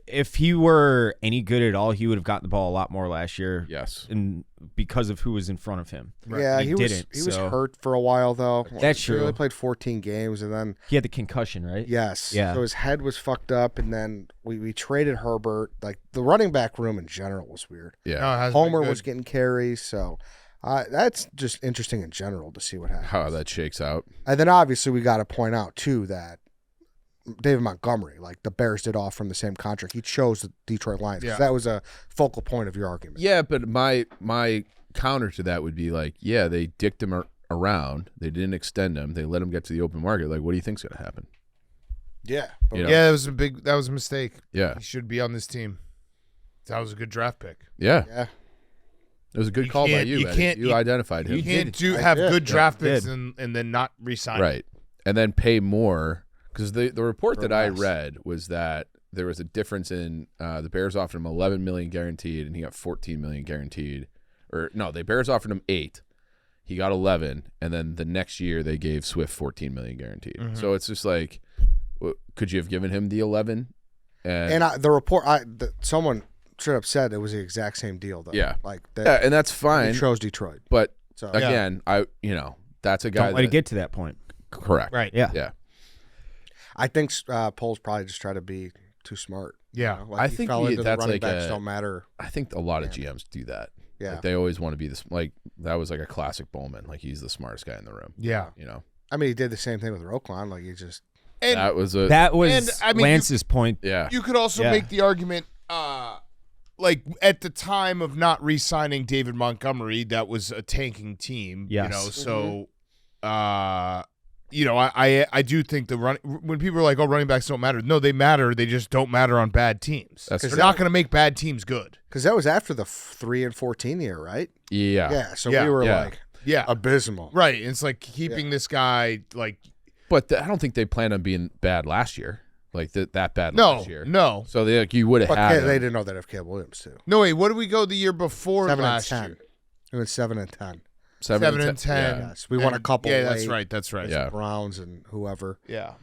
if he were any good at all, he would have gotten the ball a lot more last year.
Yes.
And because of who was in front of him.
Yeah, he was
didn't,
he was
so-
hurt for a while though.
That's
He
true.
only played 14 games and then
He had the concussion, right?
yes.
Yeah.
So his head was fucked up and then we traded Herbert. Like the running back room in general was weird.
Yeah.
No, it hasn't been
Homer
good.
was getting carries, so that's just interesting in general to see what happens.
How that shakes out.
And then obviously we got to point out too that David Montgomery, like the Bears did off from the same contract. He chose the Detroit Lions because
Yeah.
that was a focal point of your argument.
Yeah, but my counter to that would be like, yeah, they dicked him around. They didn't extend him. They let him get to the open market. Like, what do you think's going to happen?
Yeah.
You know?
Yeah, that was a mistake.
Yeah.
He should be on this team. That was a good draft pick.
Yeah.
Yeah.
It was a good call by
can't-
you.
you
Eddie.
can't-
You identified him.
You can't
I
have
did.
good
Yeah,
draft
I
picks
did.
and then not resign.
Right. And then pay more. Because the report
For
that I
less.
read was that there was a difference in the Bears offered him $11 million guaranteed, and he got $14 million guaranteed. Or no, the Bears offered him $8 million. He got $11 million, and then the next year they gave Swift $14 million guaranteed. So it's just like, could you have given him the 11?
And the report, someone straight up said it was the exact same deal, though.
Yeah.
Like
yeah,
that.
and that's fine.
He chose Detroit.
But
So
again, that's a guy
Don't let it get to that point.
correct.
Right.
Yeah.
Yeah.
I think Poles probably just try to be too smart.
Yeah.
You know? Like
I
he
think
fell into the
that's
running
like
backs
a-
don't matter.
I think a lot of GMs do that.
Yeah.
Like they always want to be this. Like that was like a classic Bowman. Like he's the smartest guy in the room.
Yeah.
You know.
I mean, he did the same thing with Roquan. Like he just
And
That was a
That was
And, I mean,
Lance's point.
yeah.
you could also
Yeah.
make the argument, like at the time of not re-signing David Montgomery, that was a tanking team.
Yes.
You know, so I do think when people are like, "Oh, running backs don't matter," no, they matter. They just don't matter on bad teams.
That's
They're
true.
not going to make bad teams good.
because that was after the 3-14 year, right?
Yeah.
Yeah. So
Yeah.
we were
Yeah.
like
Yeah,
abysmal.
right. It's like keeping this guy like
But I don't think they planned on being bad last year. Like that bad
no,
last year.
no,
So you would have
But
had
they
him.
didn't know that of Caleb Williams too.
no. Wait, what did we go the year before
7 and
last
10.
year?
It was 7 and 10.
7 and 10.
Yeah.
Yes, we won a couple.
Yeah, that's
late.
right. That's right.
Yeah.
Browns and whoever.
Yeah.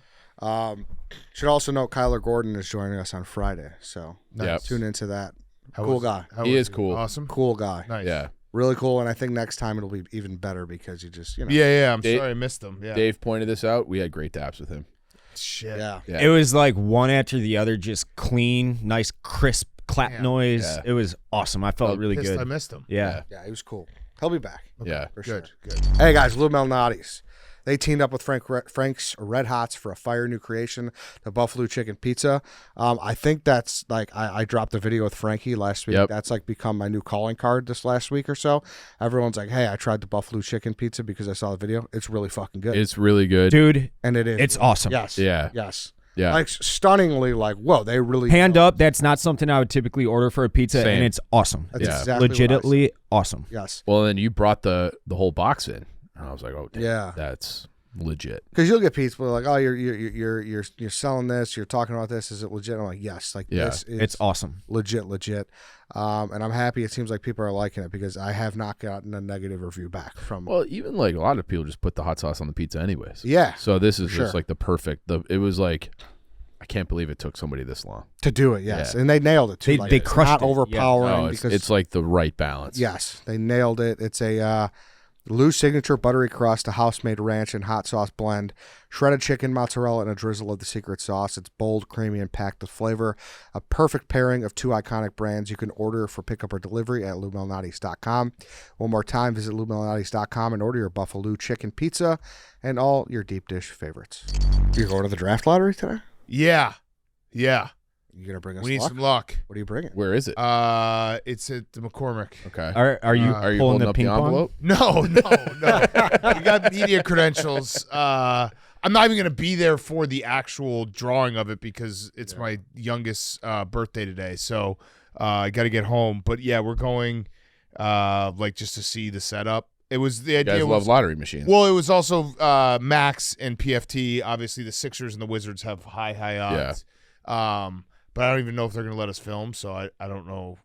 Should also note Kyler Gordon is joining us on Friday, so
Yep.
tune into that.
How
Cool
was-
guy.
how
He
was
is cool.
Awesome.
Cool guy.
Nice.
Yeah.
Really cool, and I think next time it'll be even better because you just
Yeah. I'm
Dave-
sorry I missed them. Yeah.
Dave pointed this out. We had great daps with him.
Shit.
yeah.
Yeah.
It was like one after the other, just clean, nice, crisp clap
Yeah.
noise.
Yeah.
It was awesome. I felt really
Pissed I
good.
missed them.
Yeah.
Yeah, he was cool. He'll be back
Yeah.
for sure.
Good.
Hey guys, Lou Malnati's. They teamed up with Frank's Red Hots for a fire new creation, the Buffalo Chicken Pizza. I think that's like I dropped a video with Frankie last week.
Yep.
That's like become my new calling card this last week or so. Everyone's like, "Hey, I tried the Buffalo Chicken Pizza because I saw the video. It's really fucking good."
It's really good.
Dude,
and it is.
it's awesome.
Yes.
Yeah.
Yes.
Yeah.
Like stunningly, like whoa, they really
Hand up, that's not something I would typically order for a pizza,
Same.
and it's awesome.
That's
Yeah.
exactly what I said.
Legitimately awesome.
Yes.
Well, then you brought the whole box in, and I was like, oh, damn,
Yeah.
that's legit.
Because you'll get people like, oh, you're selling this, you're talking about this. Is it legit? I'm like, yes, like
Yeah.
this is
It's awesome.
legit. And I'm happy. It seems like people are liking it because I have not gotten a negative review back from.
Well, even like a lot of people just put the hot sauce on the pizza, anyways.
Yeah,
So this is
sure.
just like the perfect. It was like, I can't believe it took somebody this long.
to do it. Yes,
Yeah.
and they nailed it too.
They-
Like,
they
it's
crushed
not
it. Yeah.
overpowering
No,
because
it's like the right balance.
yes, they nailed it. It's a Lou's signature buttery crust, a house-made ranch and hot sauce blend, shredded chicken, mozzarella, and a drizzle of the secret sauce. It's bold, creamy, and packed with flavor. A perfect pairing of two iconic brands. You can order for pickup or delivery at LouMalnati's.com. One more time, visit LouMalnati's.com and order your Buffalo Chicken Pizza and all your deep dish favorites. You going to the draft lottery today?
Yeah. Yeah.
You gonna bring us
We need
luck?
some luck.
What are you bringing?
Where is it?
It's at the McCormick.
Okay.
Are you
Are you
pulling
holding
the
up
ping
the
pong?
envelope?
No. You got media credentials. I'm not even going to be there for the actual drawing of it because it's my youngest birthday today. So I got to get home. But yeah, we're going like just to see the setup. It was the
You
idea
guys
was
love lottery machines.
well, it was also Max and PFT. Obviously, the Sixers and the Wizards have high odds. But I don't even know if they're going to let us film, so I don't know.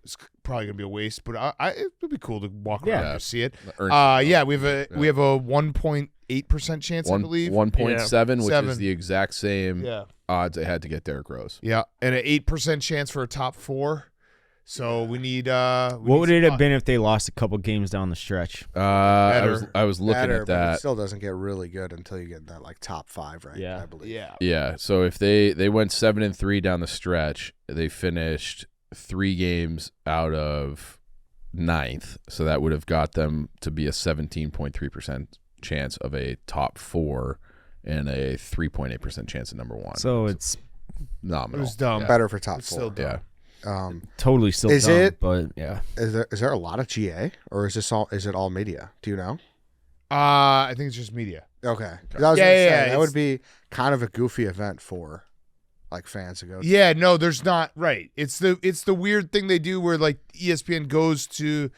It's probably going to be a waste, but it would be cool to walk around
Yeah.
and see it.
Ernst-
Yeah, we have a 1.8% chance, I believe.
1.7, which
Seven.
is the exact same
Yeah,
odds they had to get Derrick Rose.
yeah, and an 8% chance for a top 4. So we need.
What would it have been if they lost a couple games down the stretch?
I was
Better.
looking
Better,
at
but it
that.
still doesn't get really good until you get that like top 5, right?
Yeah.
I believe.
Yeah,
Yeah. So if they went 7-3 down the stretch, they finished 3 games out of 9th. So that would have got them to be a 17.3% chance of a top 4 and a 3.8% chance of number 1.
So it's
it
nominal.
was dumb.
Yeah.
Better for top
It's
4.
still dumb.
Yeah.
totally still
Is
dumb,
it-
but yeah.
Is there a lot of GA or is it all media? Do you know?
I think it's just media.
Okay. 'Cause I was
Yeah,
gonna
yeah,
say,
yeah,
that would
it's-
be kind of a goofy event for like fans to go to.
Yeah, no, there's not. Right. It's the weird thing they do where like ESPN goes to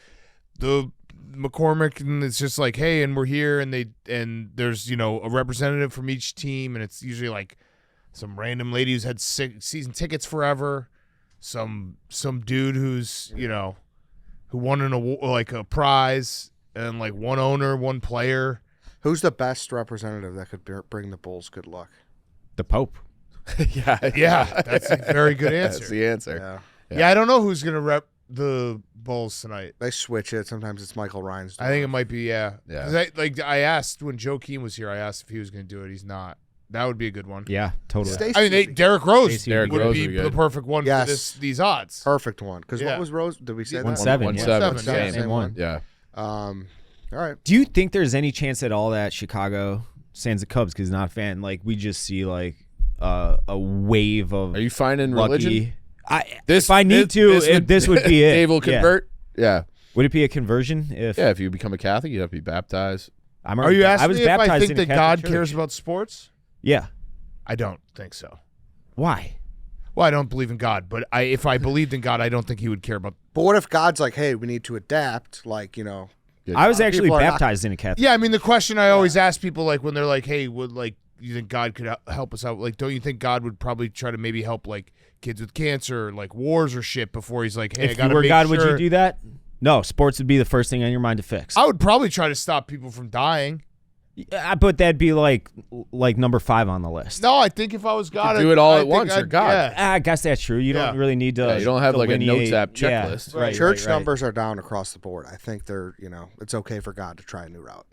McCormick, and it's just like, hey, and we're here, and there's a representative from each team, and it's usually like some random lady who's had season tickets forever, some dude who's who won an award, like a prize, and like one owner, one player.
Who's the best representative that could bring the Bulls good luck?
The Pope.
Yeah, that's a very good answer.
That's the answer.
Yeah, I don't know who's gonna rep the Bulls tonight.
They switch it. Sometimes it's Michael Ryan's.
I think it might be, yeah. 'Cause
Yeah.
I asked when Joe Keane was here, I asked if he was going to do it. He's not. That would be a good one.
Yeah, totally.
Stacey
Derrick Rose
Derrick
would
Rose
be
would be
the
good.
perfect one
Yes.
for these odds.
perfect one. Because
Yeah.
what was Rose? Did we say that?
1-7,
1-7,
yeah.
Same one.
Yeah.
All right.
Do you think there's any chance at all that Chicago sends the Cubs because not a fan? Like we just see like a wave of
Are you finding
lucky.
religion?
If I need to, this would be it.
Dave will
Yeah.
convert. Yeah.
Would it be a conversion?
If you become a Catholic, you have to be baptized.
Are you asking
I was
me if I
baptized
think
in a
that
Catholic
God cares
church.
about sports?
Yeah.
I don't think so.
Why?
Well, I don't believe in God, but if I believed in God, I don't think he would care about.
But what if God's like, hey, we need to adapt? Like,
I was actually
people are not-
baptized in a Catholic.
Yeah, I mean, the question I always ask people, like when they're like, hey, would you think God could help us out? Like, don't you think God would probably try to maybe help like kids with cancer, like wars or shit before he's like, hey, I
If
gotta
you were
make
God,
sure.
would you do that? No, sports would be the first thing on your mind to fix.
I would probably try to stop people from dying.
But that'd be like number 5 on the list.
No, I think if I was God,
do it all
I
at
think
once,
I'd-
you're God.
Yeah.
I guess that's true. You
Yeah.
don't really need to.
Yeah, you don't have like a
delineate-
notes app
Yeah,
checklist.
right,
Church
right.
numbers are down across the board. I think they're, it's okay for God to try a new route.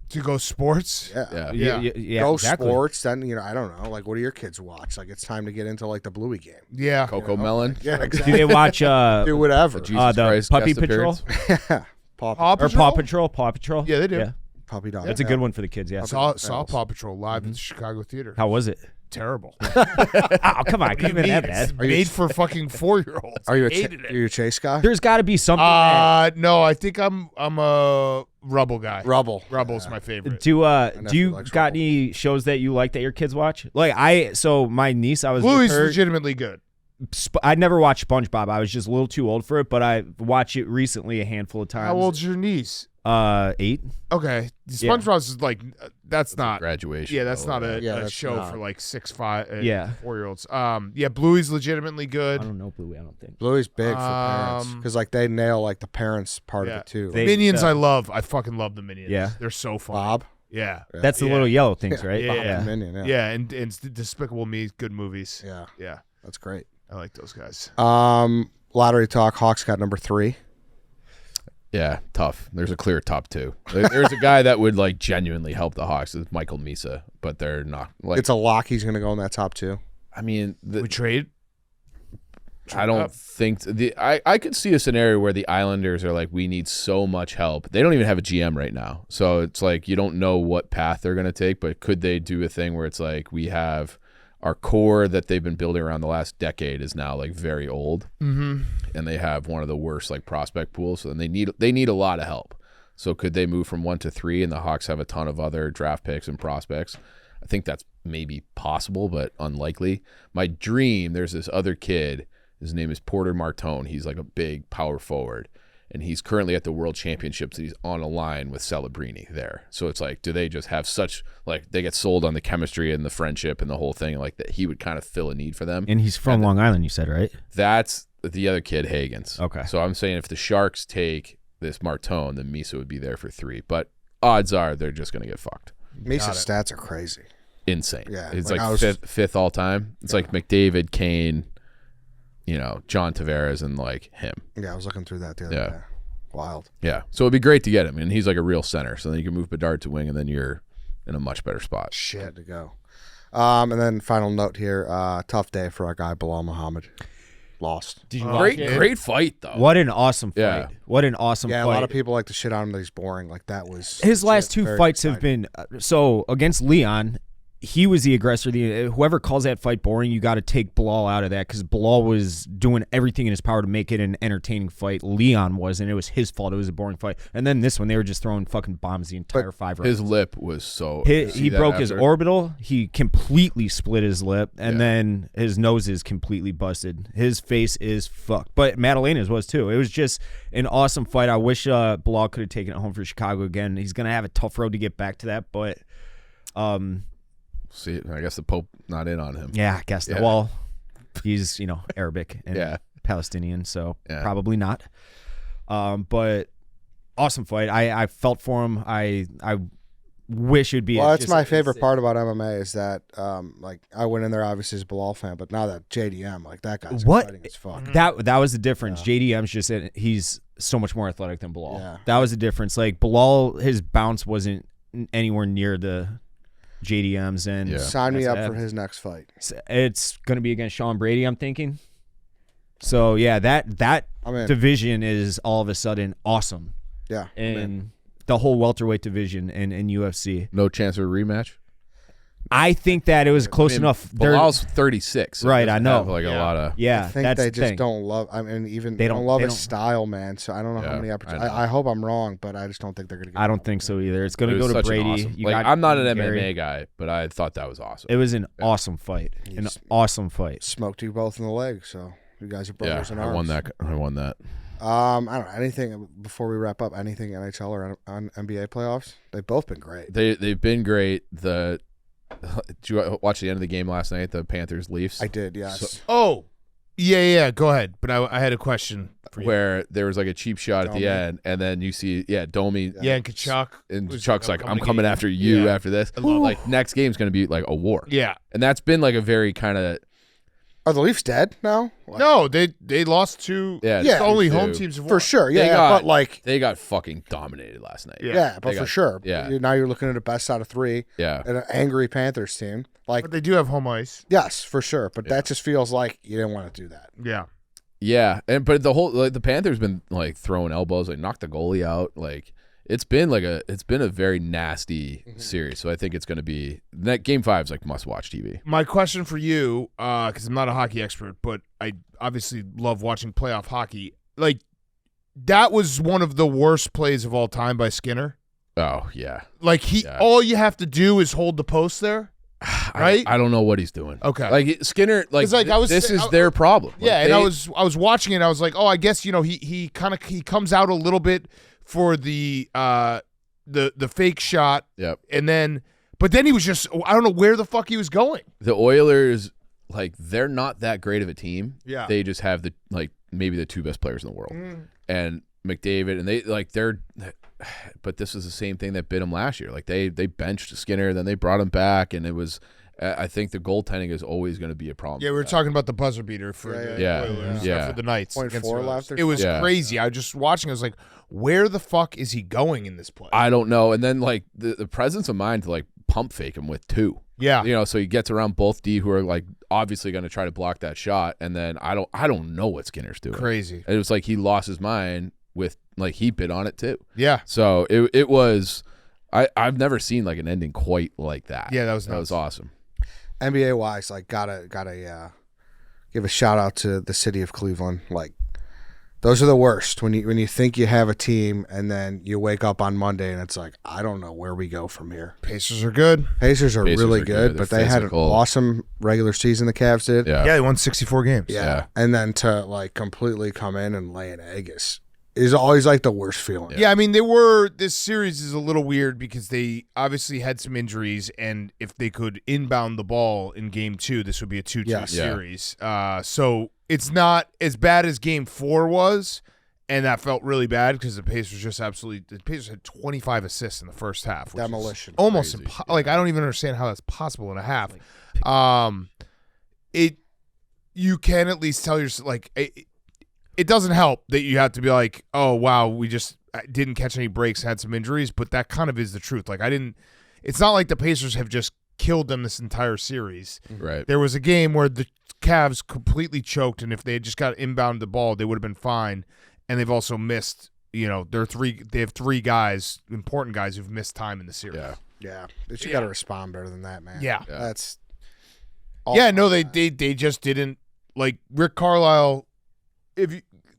To go sports.
Yeah.
Yeah.
Yeah,
Go
exactly.
sports, then, I don't know. Like, what do your kids watch? Like, it's time to get into, like, the Bluey game.
Yeah.
Coco Melon.
Yeah,
Do
exactly.
they watch
Do whatever.
Jesus
the
Christ,
Puppy
guest
Patrol
appearance.
Yeah. Paw
Paw
or
Patrol?
Paw Patrol? Paw Patrol.
Yeah, they do.
Yeah,
Puppy dog.
that's a good one for the kids. Yeah.
Saw Paw Patrol live at the Chicago Theater.
How was it?
Terrible.
Oh, come on! Can't even have
It's
that.
made for fucking 4-year-olds.
Are you
Hated
are you a Chase guy?
There's got to be something. that-
No, I think I'm a Rubble guy.
Rubble.
Rubble's my favorite.
do
nephew
you
likes
got
Rubble.
any shows that you like that your kids watch? Like my niece, I was with
Bluey's
her.
legitimately good.
I'd never watched SpongeBob. I was just a little too old for it, but I watched it recently a handful of times.
How old's your niece?
8.
Okay,
Yeah.
SpongeBob's is like that's not.
Graduation.
Yeah, that's not a,
Yeah,
a
that's
show
not.
for like 6, 5,
Yeah.
4-year-olds. Yeah, Bluey's legitimately
I
good.
don't know Bluey. I don't think.
Bluey's big for parents because, like, they nail, like, the parents part
Yeah.
of it, too.
They-
Minions,
uh,
I love. I fucking love the Minions.
Yeah.
They're so fun.
Bob.
Yeah.
That's the
Yeah.
little yellow things, right?
Yeah.
Bob the Minion, yeah.
Yeah, and Despicable Me, good movies.
Yeah,
Yeah,
that's great.
I like those guys.
Lottery talk. Hawks got number 3.
Yeah, tough. There's a clear top 2. There's a guy that would like genuinely help the Hawks. It's Michael Misa, but they're not. Like,
It's a lock. He's going to go in that top 2.
I mean,
We trade.
I don't think I could see a scenario where the Islanders are like, we need so much help. They don't even have a GM right now, so it's like you don't know what path they're going to take. But could they do a thing where it's like we have our core that they've been building around the last decade is now like very old, and they have one of the worst like prospect pools, so then they need a lot of help. So could they move from 1 to 3, and the Hawks have a ton of other draft picks and prospects? I think that's maybe possible, but unlikely. My dream, there's this other kid. His name is Porter Martone. He's like a big power forward, and he's currently at the World Championships. And he's on a line with Celebrini there. So it's like, do they just have such like they get sold on the chemistry and the friendship and the whole thing like that? He would kind of fill a need for them.
And he's from Long Island, you said, right?
That's the other kid, Hagens.
Okay.
So I'm saying if the Sharks take this Martone, then Misa would be there for 3. But odds are they're just going to get fucked.
Misa's stats are crazy.
Insane.
Yeah,
It's
like,
like
I was-
fifth all time. It's like McDavid, Kane, John Tavares, and like him.
Yeah, I was looking through that the other
Yeah.
day. Wild.
Yeah. So it'd be great to get him. And he's like a real center. So then you can move Bedard to wing, and then you're in a much better spot.
Shit to go. And then final note here. Tough day for our guy, Belal Muhammad. Lost.
Did you
Great fight, though.
What an awesome fight.
Yeah.
What an awesome
Yeah,
fight.
a lot of people like to shit on him that he's boring. Like, that was...
His last 2
very
fights have
exciting.
been so against Leon, he was the aggressor. Whoever calls that fight boring, you got to take Belal out of that because Belal was doing everything in his power to make it an entertaining fight. Leon was, and it was his fault. It was a boring fight. And then this one, they were just throwing fucking bombs the entire 5 rounds.
His lip was so.
He broke his orbital. He completely split his lip, and then his nose is completely busted. His face is fucked. But Madalena's was too. It was just an awesome fight. I wish Belal could have taken it home for Chicago again. He's gonna have a tough road to get back to that, but.
See, I guess the Pope not in on him.
Yeah, I guess.
Yeah.
Well, he's Arabic and
Yeah.
Palestinian, so probably not. But awesome fight. I felt for him. I wish it'd be.
Well, that's my favorite part about MMA is that like I went in there obviously as a Belal fan, but now that JDM, like that guy's exciting as fuck.
That was the difference. JDM's just he's so much more athletic than Belal.
Yeah.
That was the difference. Like Belal, his bounce wasn't anywhere near the JDM's, and
Sign me up for his next fight.
It's going to be against Sean Brady, I'm thinking. So yeah, that division is all of a sudden awesome.
Yeah,
and the whole welterweight division in UFC.
No chance of a rematch.
I think that it was close enough.
Bilal's 36, so
right? I know.
like a lot of
I
think
that's
they
the
just
thing.
don't love. I mean, even they don't love his
don't.
style, man. So I don't know how many opportunities. I hope I'm wrong, but I just don't think they're gonna.
I don't think so either. It's going to go to
such
Brady.
an awesome,
You
like,
got
I'm not an
Gary.
MMA guy, but I thought that was awesome.
It was an awesome fight. An awesome fight.
Smoked you both in the leg, so you guys are brothers in arms.
I won that.
I don't know anything before we wrap up. Anything NHL or on NBA playoffs? They've both been great.
They've been great. Did you watch the end of the game last night? The Panthers Leafs.
I did, yes.
Yeah. Go ahead. But I had a question for you.
Where there was like a cheap shot at the end, and then you see, Domi.
Yeah, and Kachuk.
And Chuck's like, I'm coming after you after this. Like, next game's going to be like a war.
Yeah.
And that's been like a very kind of.
Are the Leafs dead now?
No, they lost to the only home teams have won.
For sure. But like
they got fucking dominated last night.
Yeah, but for sure.
Yeah.
Now you're looking at a best out of 3.
Yeah.
And an angry Panthers team. Like,
But they do have home ice.
yes, for sure. But that just feels like you didn't want to do that.
Yeah.
Yeah, but the whole the Panthers been like throwing elbows, like knocked the goalie out. Like it's been a very nasty series. So I think it's going to be that Game 5 is like must watch TV.
My question for you, because I'm not a hockey expert, but I obviously love watching playoff hockey. Like that was one of the worst plays of all time by Skinner.
Oh yeah,
like all you have to do is hold the post there. Right?
I don't know what he's doing.
Okay.
Like Skinner, like this is their problem. Like,
and I was watching it. I was like, oh, I guess he comes out a little bit for the fake shot.
Yep.
But then he was just, I don't know where the fuck he was going.
The Oilers, like they're not that great of a team.
Yeah.
They just have maybe the 2 best players in the world, and McDavid, and but this is the same thing that bit them last year. Like they benched Skinner, then they brought him back, and it was. I think the goaltending is always going to be a problem.
Yeah, we were talking about the buzzer beater for the Oilers, for the Knights.
0.4 left.
It was crazy. I was just watching. I was like, where the fuck is he going in this play?
I don't know. And then like the presence of mind to like pump fake him with 2.
Yeah,
so he gets around both D who are like obviously going to try to block that shot, and then I don't know what Skinner's doing.
Crazy.
It was like he lost his mind with like he bit on it too.
Yeah.
So it was. I've never seen like an ending quite like that.
Yeah, that was
awesome.
NBA wise, like gotta give a shout out to the city of Cleveland. Like those are the worst when you think you have a team and then you wake up on Monday and it's like I don't know where we go from here.
Pacers are good.
Pacers are really good, but they had an awesome regular season. The Cavs did.
Yeah, they won 64 games.
Yeah, and then to like completely come in and lay an egg is always like the worst feeling.
Yeah, I mean, this series is a little weird because they obviously had some injuries, and if they could inbound the ball in Game 2, this would be a 2-2 series. So it's not as bad as Game 4 was, and that felt really bad because the Pacers had 25 assists in the first half. Which
Demolition.
Almost like I don't even understand how that's possible in a half. You can at least tell yourself like it doesn't help that you have to be like, oh, wow, we just didn't catch any breaks, had some injuries, but that kind of is the truth. Like, it's not like the Pacers have just killed them this entire series.
Right.
There was a game where the Cavs completely choked, and if they had just got inbound the ball, they would have been fine. And they've also missed, they have 3 guys, important guys, who've missed time in the series.
Yeah.
Yeah, but you got to respond better than that, man.
Yeah.
That's.
They just didn't like Rick Carlisle.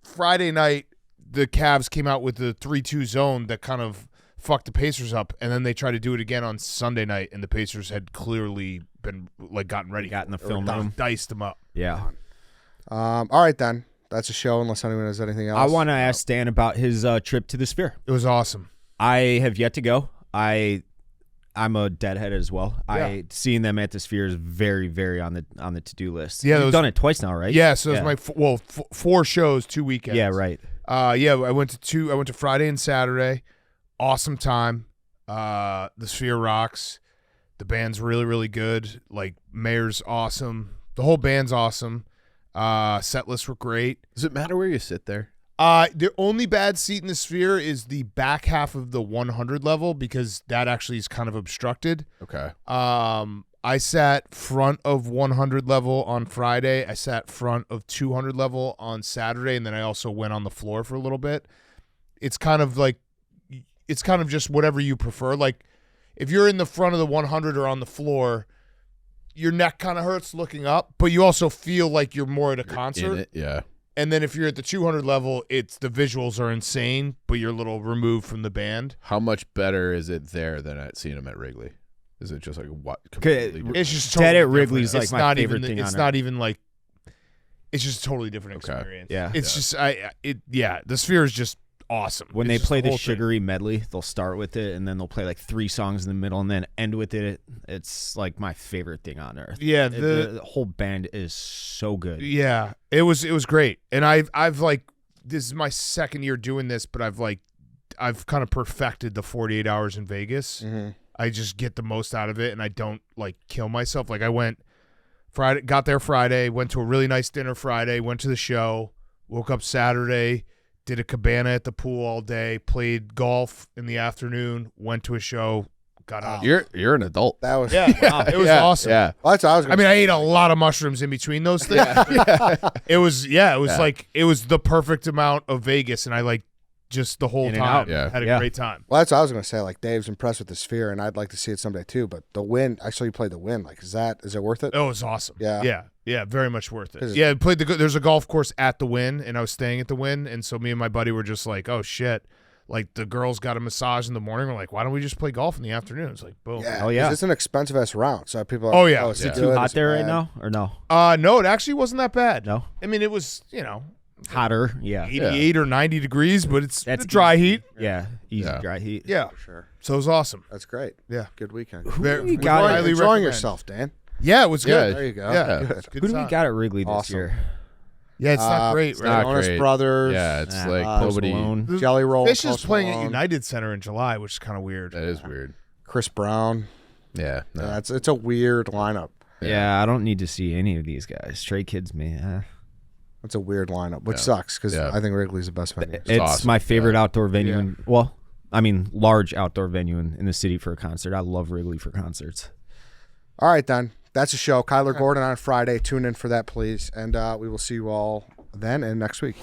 Friday night, the Cavs came out with the 3-2 zone that kind of fucked the Pacers up, and then they tried to do it again on Sunday night, and the Pacers had clearly been gotten ready,
Got in the film room,
diced them up.
Yeah.
All right then. That's a show. Unless anyone has anything else,
I want to ask Stan about his trip to the Sphere.
It was awesome.
I have yet to go. I'm a deadhead as well.
Yeah.
Seeing them at the Sphere is very, very on the to-do list.
Yeah,
You've done it twice now, right?
Yeah, so it was my 4 shows, 2 weekends.
Yeah, right.
I went to Friday and Saturday. Awesome time. The Sphere rocks. The band's really, really good. Like, Mayor's awesome. The whole band's awesome. Set lists were great.
Does it matter where you sit there?
The only bad seat in the Sphere is the back half of the 100 level because that actually is kind of obstructed.
Okay.
I sat front of 100 level on Friday. I sat front of 200 level on Saturday, and then I also went on the floor for a little bit. It's kind of just whatever you prefer. Like, if you're in the front of the 100 or on the floor, your neck kind of hurts looking up, but you also feel like you're more at a concert.
In it, yeah.
And then if you're at the 200 level, the visuals are insane, but you're a little removed from the band.
How much better is it there than at seeing them at Wrigley? Is it just like what? Completely different?
It's just
Dead
totally
at Wrigley's
different.
like my favorite thing on
It's
earth.
not even like. It's just a totally different
Okay.
experience.
Yeah.
It's just the Sphere is just awesome.
When
It's
they
just
play the
whole thing.
sugary medley, they'll start with it, and then they'll play like 3 songs in the middle, and then end with it. It's like my favorite thing on earth.
Yeah,
The whole band is so good.
Yeah, it was great, and I've like this is my second year doing this, but I've kind of perfected the 48 hours in Vegas.
Mm-hmm.
I just get the most out of it, and I don't like kill myself. Like I went Friday, got there Friday, went to a really nice dinner Friday, went to the show, woke up Saturday, did a cabana at the pool all day, played golf in the afternoon, went to a show, got out.
You're an adult.
That was
It was awesome.
Yeah.
Well, that's what I was.
I mean, I ate a lot of mushrooms in between those things. It was like it was the perfect amount of Vegas, and I like just the whole
In and
time
out.
Yeah.
had a
Yeah.
great time.
Well, that's what I was going to say. Like, Dave's impressed with the Sphere, and I'd like to see it someday too. But the Win, I saw you play the Win. Like, is it worth it?
It was awesome. Yeah, very much worth it.
Is it-
Yeah, played there's a golf course at the Win, and I was staying at the Win, and so me and my buddy were just like, oh shit. Like, the girls got a massage in the morning. We're like, why don't we just play golf in the afternoon? It's like, boom.
Yeah,
Oh, yeah.
'cause it's an expensive ass round. So people are
Oh, yeah.
is
Is
it
it
Too
good?
hot
Is it
there right
bad?
now, or no?
No, it actually wasn't that bad.
No,
I mean, it was,
hotter. Yeah,
88 or 90 degrees, but it's
That's
dry heat.
yeah, easy
Yeah.
dry heat.
Yeah.
For sure.
So it was awesome.
That's great.
Yeah.
Good weekend.
Very,
we got?
highly
Enjoying
recommend.
yourself, Dan.
Yeah, it was
Yeah.
good.
There you go.
Yeah.
Good.
Good
Who do we
time.
got at Wrigley this
Awesome.
year?
Yeah, it's not great,
It's
right?
not
Jonas
great.
Brothers.
Yeah, it's
Nah,
like
Post
nobody.
Malone.
Jelly Roll.
Fish is
Post
playing at
Malone,
United Center in July, which is kind of weird.
That is weird.
Chris Brown.
Yeah. No.
Yeah, it's a weird lineup.
Yeah, I don't need to see any of these guys. Stray Kids, man.
It's a weird lineup, which
Yeah.
sucks because
Yeah.
I think Wrigley's the best venue.
It's
awesome.
my favorite outdoor venue.
Yeah.
Large outdoor venue in the city for a concert. I love Wrigley for concerts.
All right, then. That's a show. Kyler Gordon on Friday. Tune in for that, please. And we will see you all then and next week.